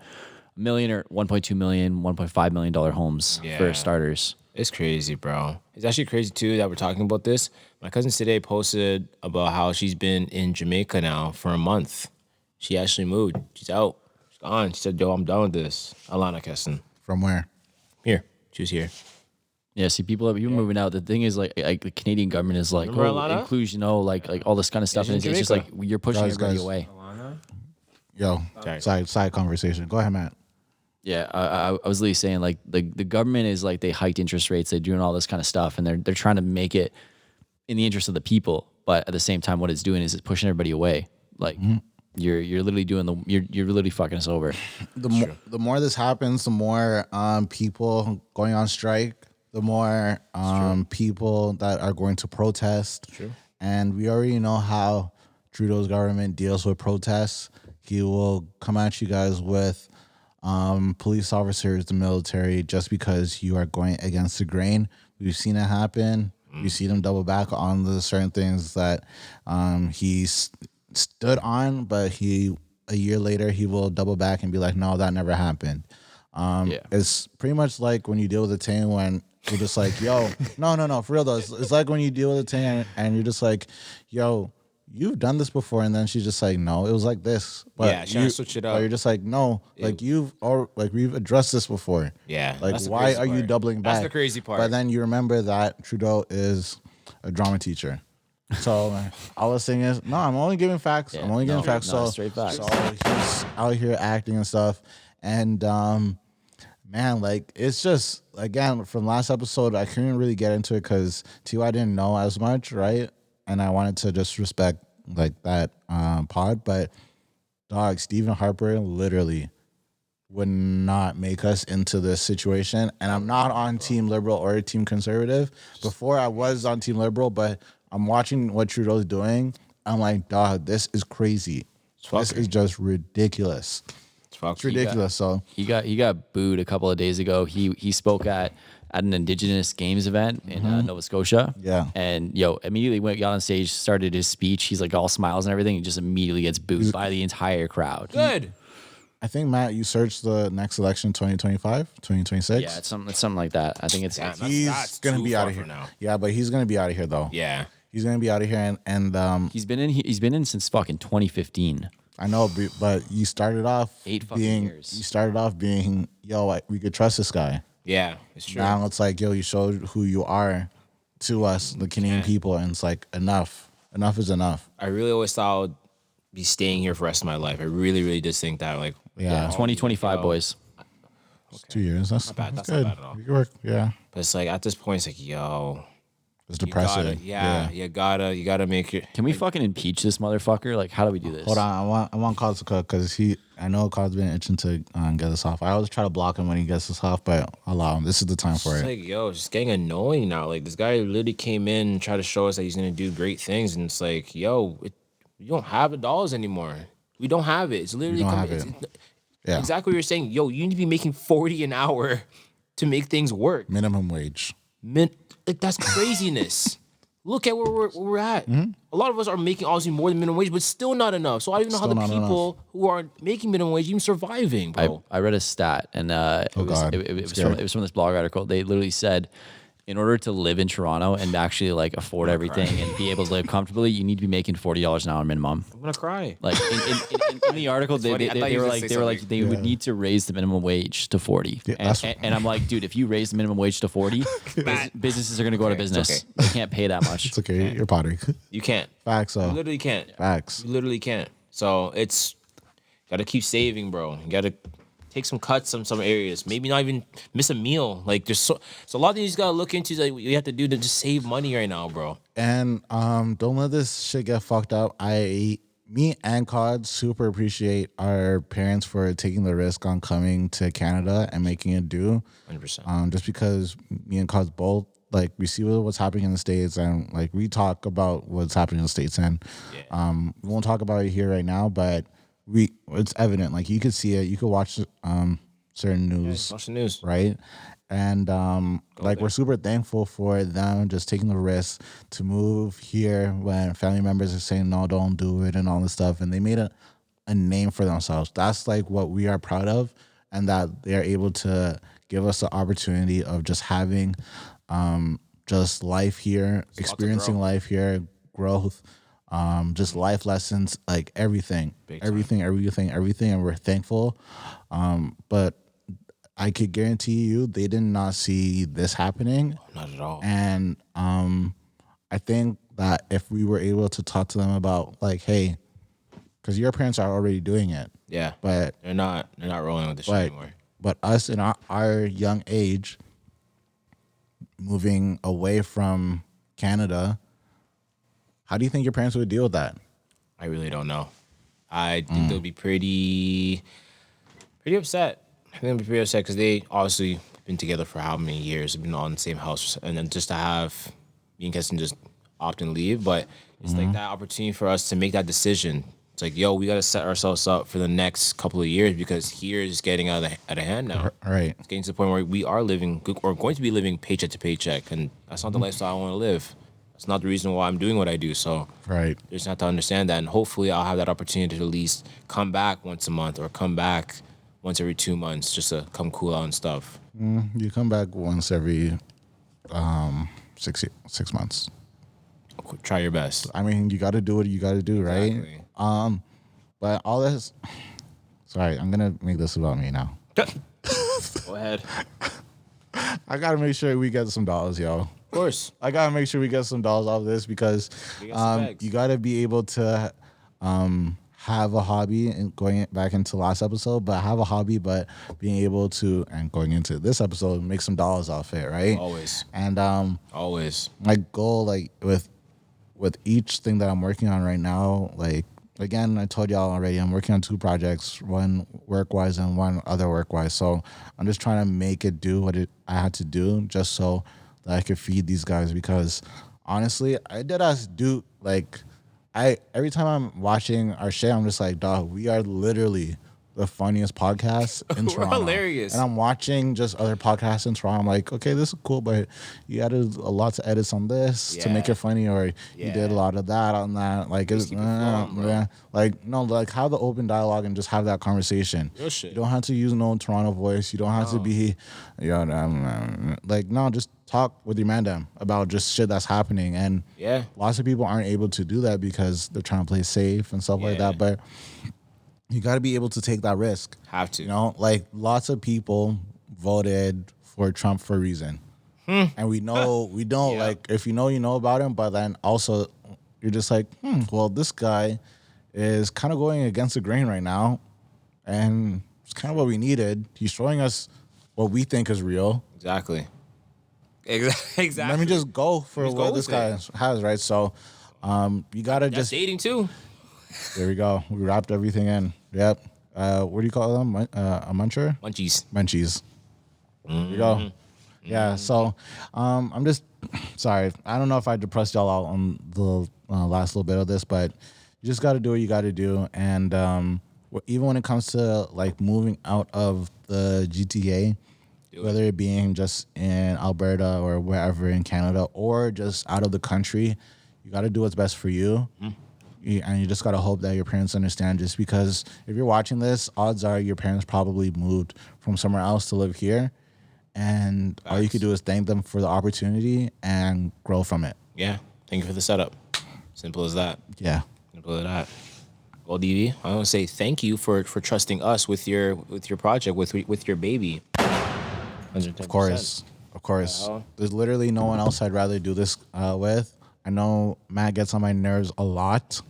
million or 1.2 million, $1.5 million homes Yeah. for starters. It's crazy, bro. It's actually crazy too that we're talking about this. My cousin today posted about how she's been in Jamaica now for a month. She actually moved. She's out. She's gone. She said, "Yo, I'm done with this." Alana Keston. From where? Here. She was here. Yeah, see, people moving out. The thing is, like the Canadian government is like, Remember Alana? inclusion, like all this kind of stuff, she's and in it's just like Jamaica. you're pushing Guys, everybody guys. away. Yo, Sorry. side conversation. Go ahead, Matt. Yeah, I was literally saying like the government is like they hiked interest rates, they're doing all this kind of stuff, and they're trying to make it in the interest of the people, but at the same time, what it's doing is it's pushing everybody away. Like you're literally you're literally fucking us over. The more this happens, the more people going on strike, the more people that are going to protest. True. And we already know how Trudeau's government deals with protests. He will come at you guys with police officers, the military, just because you are going against the grain. We've seen it happen. We see them double back on the certain things that he's stood on, but a year later he will double back and be like, no, that never happened. It's pretty much like when you deal with a thing when you're just like, yo, no, for real though. It's like when you deal with a thing and you're just like, yo, you've done this before, and then she's just like, no, it was like this. But Yeah, she trying to switch it up. But you're just like, no, like we've addressed this before. Yeah, Like, that's the why crazy are you part. doubling back? That's the crazy part. But then you remember that Trudeau is a drama teacher. So all I was saying is, no, I'm only giving facts. I'm only giving facts. no, So straight facts. So he's out here acting and stuff. And man, like it's just again from last episode, I couldn't really get into it because T.Y. didn't know as much, right? And I wanted to just respect like that pod, but dog, Stephen Harper literally would not make us into this situation. And I'm not on Team Liberal or Team Conservative. Before I was on Team Liberal, but I'm watching what Trudeau's doing. I'm like, dog, this is crazy. This is just ridiculous. It's ridiculous. He got booed a couple of days ago. He spoke at an Indigenous Games event in Nova Scotia. Yeah. And immediately when he got on stage, started his speech. He's like all smiles and everything. He just immediately gets booed by the entire crowd. Good. I think, Matt, you searched the next election 2025, 2026. Yeah, it's something like that. I think it's Yeah, He's that's gonna too be out far of here for now. Yeah, but he's gonna be out of here though. Yeah. He's gonna be out of here, and he's been in since fucking 2015. I know, but you started off 8 fucking being years. you started off being we could trust this guy. Yeah, it's true. Now it's like, yo, you showed who you are to us, the Canadian people, and it's like enough is enough. I really always thought be staying here for the rest of my life. I really, really just think that. Like, Yeah. 2025, boys. It's 2 years. That's not bad. That's That's good. not bad at all. You can work. Yeah. but it's like at this point, it's like, yo, It's you depressing. gotta, you gotta make it. Can we fucking impeach this motherfucker? Like, how do we do this? Hold on, I want Cos to cook because I know Cos been itching to get this off. I always try to block him when he gets this off, but allow him. This is the time for It's it. like, yo, it's just getting annoying now. Like, this guy literally came in and tried to show us that he's gonna do great things, and it's like, yo, you don't have the dollars anymore. We don't have it. It's literally don't coming. have it. It's Yeah, exactly what you're saying. Yo, you need to be making 40 an hour to make things work. minimum wage. Like, that's craziness. Look at where we're at. Mm-hmm. A lot of us are making obviously more than minimum wage, but still not enough. So I don't even know how Still the not people who are making minimum wage even surviving, bro. I read a stat, and it was God. it It's was from this blog article. They literally said, in order to live in Toronto and actually like afford everything and be able to live comfortably, you need to be making $40 an hour minimum. I'm gonna cry. Like in the article, funny. I thought they you were were like gonna they say were like something. they would need to raise the minimum wage to 40. Yeah, and, that's- and I'm like, dude, if you raise the minimum wage to 40, businesses are gonna go out of business. They can't pay that much. It's okay. You're potty. You can't. Facts. You So literally can't. facts. You literally can't. So it's gotta keep saving, bro. You gotta take some cuts on some areas. Maybe not even miss a meal. Like there's so a lot of things you gotta look into that you have to do to just save money right now, bro. And don't let this shit get fucked up. Me and Cod super appreciate our parents for taking the risk on coming to Canada and making it do. 100%. Just because me and Cod both like we see what's happening in the States and like we talk about what's happening in the States and we won't talk about it here right now, but it's evident. Like you could see it, you could watch certain news, Watch the news. right? And like we're super thankful for them just taking the risk to move here when family members are saying no, don't do it and all this stuff, and they made a name for themselves. That's like what we are proud of, and that they are able to give us the opportunity of just having just life here, experiencing grow. life here, growth, just life lessons, like everything, Big time. everything, and we're thankful. But I could guarantee you they did not see this happening. Not at all. And I think that if we were able to talk to them about like, hey, because your parents are already doing it, Yeah. but They're not rolling with this shit anymore. but us in our young age, moving away from Canada, how do you think your parents would deal with that? I really don't know. I think they'll be pretty upset. I think they'll be pretty upset because they obviously been together for how many years? They've been all in the same house, and then just to have me and Keston just opt and leave. But it's like that opportunity for us to make that decision. It's like, yo, we got to set ourselves up for the next couple of years because here is getting out of hand now. Right. It's getting to the point where we are living, or going to be living paycheck to paycheck, and that's not the lifestyle I want to live. That's not the reason why I'm doing what I do. So Right. they just have to understand that, and hopefully I'll have that opportunity to at least come back once a month or come back once every 2 months just to come cool out and stuff. You come back once every 6 months. Try your best. I mean, you got to do what you got to do, right? Exactly. But all this. Sorry, I'm gonna make this about me now. Go ahead. I gotta make sure we get some dollars, yo. Of course. I gotta make sure we get some dollars off of this because We got some bags. you gotta be able to have a hobby, and going back into last episode, but have a hobby, but being able to, and going into this episode, make some dollars off it, right? Always. And Always. my goal, like with each thing that I'm working on right now, like again, I told y'all already, I'm working on 2 projects, one work wise and one other work wise. So I'm just trying to make it do what I had to do just so that I could feed these guys. Because honestly, I did as do like every time I'm watching our shit, I'm just like, dog, we are literally the funniest podcast in We're Toronto. hilarious. And I'm watching just other podcasts in Toronto. I'm like, okay, this is cool, but you added a lot of edits on this to make Yeah. it funny, or you did a lot of that on that. Like, it's, keep it flowing, bro. yeah. Like, no, like have the open dialogue and just have that conversation. Real shit. You don't have to use no Toronto voice. You don't have to be, like, no, just talk with your man them about just shit that's happening. And Yeah. lots of people aren't able to do that because they're trying to play safe and stuff like Yeah. that. But you got to be able to take that risk. Have to. You know, like lots of people voted for Trump for a reason. And we know, Yeah. like, if you know about him, but then also you're just like, well, this guy is kind of going against the grain right now, and it's kind of what we needed. He's showing us what we think is real. Exactly. Exactly. Let me just go for Just what go this with guy it. has, right? So, you gotta That's just. dating too. There we go. We wrapped everything in. Yep. What do you call them? A muncher? Munchies. Munchies. There you go. Yeah. So, I'm just sorry. I don't know if I depressed y'all out on the last little bit of this, but you just got to do what you got to do. And even when it comes to like moving out of the GTA, whether it being just in Alberta or wherever in Canada or just out of the country, you got to do what's best for you. And you just got to hope that your parents understand, just because if you're watching this, odds are your parents probably moved from somewhere else to live here. And all you could do is thank them for the opportunity and grow from it. Yeah. Thank you for the setup. Simple as that. Yeah. Simple as that. Well, DV, I want to say thank you for trusting us with your project, with your baby. 110%. Of course. There's literally no one else I'd rather do this with. I know Matt gets on my nerves a lot.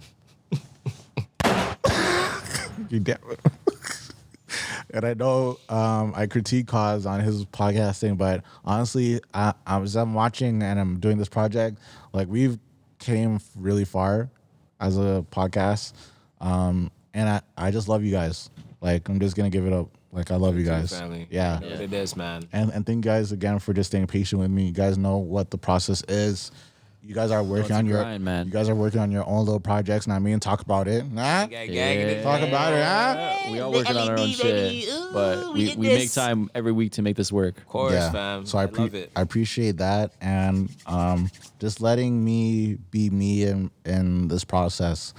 You damn it. And I know I critique Cause on his podcasting, but honestly, I'm watching and I'm doing this project, like we've came really far as a podcast. And I just love you guys. Like, I'm just going to give it up. Like, I love you guys. Family. Yeah. You know what it is, man. And thank you guys again for just staying patient with me. You guys know what the process is. You guys are working on your grind, man. You guys are working on your own little projects. And I mean, talk about it. Nah? Talk about it, huh? We all working on our own shit, but we make time every week to make this work. Of course, fam. So I love it. I appreciate that, and just letting me be me in this process,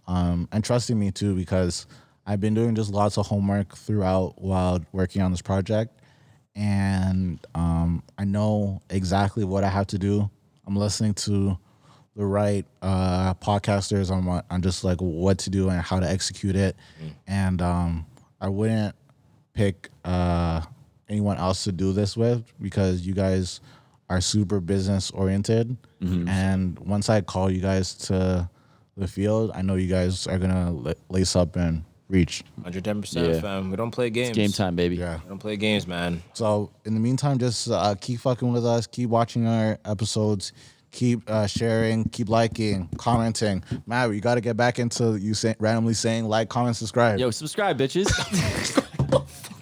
and trusting me too, because I've been doing just lots of homework throughout while working on this project, and I know exactly what I have to do. I'm listening to the right podcasters on just like what to do and how to execute it, and I wouldn't pick anyone else to do this with, because you guys are super business oriented, and once I call you guys to the field, I know you guys are gonna lace up and reach. 110%, fam. We don't play games. It's game time, baby. Yeah. We don't play games, man. So in the meantime, just keep fucking with us, keep watching our episodes, keep sharing, keep liking, commenting. Matt, you got to get back into randomly saying like, comment, subscribe. Yo, subscribe, bitches.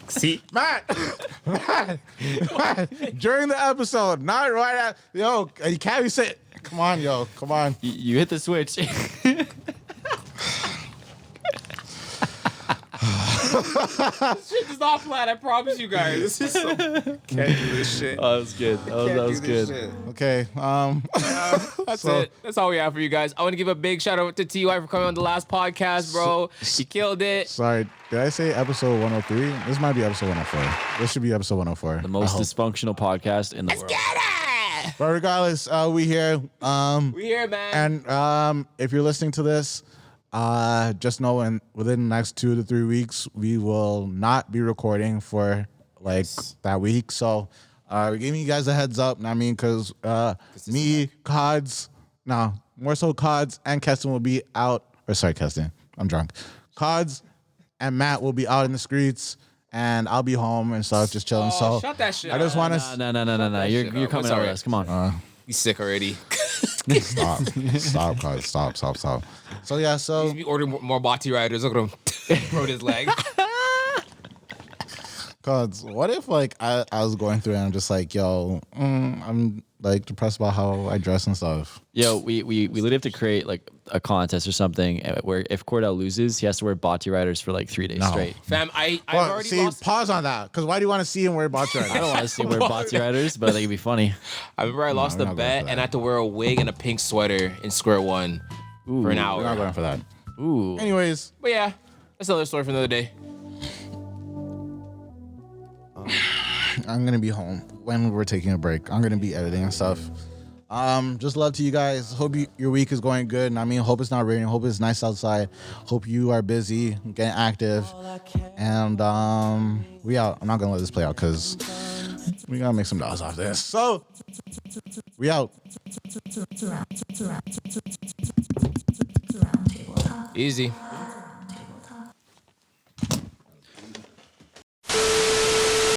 See? Matt, during the episode, not right at, yo, you can't be saying, come on, yo, come on. You hit the switch. Shit is not flat, I promise you guys. This is so... Can't do this shit. Oh, that was good. That was good. Okay, That's it. That's all we have for you guys. I want to give a big shout out to TY for coming on the last podcast, bro. He killed it. sorry, did I say episode 103? This might be episode 104. This should be episode 104. The most dysfunctional podcast in the world. But regardless, we here. We here, man. And if you're listening to this, just know within the next 2 to 3 weeks, we will not be recording for like that week. So we're giving you guys a heads up. I mean, because me, Cods, no, more so Cods and Keston will be out. Or sorry, Keston, I'm drunk. Cods and Matt will be out in the streets, and I'll be home and stuff, just chilling. So shut that shit I just want to No. You're coming out with us. Come on. He's sick already. stop, Cods, stop. So yeah, so He's ordering more Bati riders. Look at him. Broke his leg. Cause what if like I was going through and I'm just like, yo, I'm like depressed about how I dress and stuff. Yo, we literally have to create like a contest or something where if Kordell loses, he has to wear Bati riders for like 3 days straight. Fam, I've Well, already see, lost. pause on that. Cause why do you want to see him wear boxer? I don't want to see him wear Bati riders, but I think it'd be funny. I remember I lost we're the not going bet for that. and I had to wear a wig and a pink sweater in square one for an We're not hour. going for that. Ooh. Anyways, But yeah, that's another story for another day. I'm gonna be home when we're taking a break. I'm gonna be editing and stuff. Just love to you guys. Hope your week is going good. And I mean, hope it's not raining. Hope it's nice outside. Hope you are busy, getting active. And we out. I'm not gonna let this play out because we gotta make some dollars off this. So we out. Easy.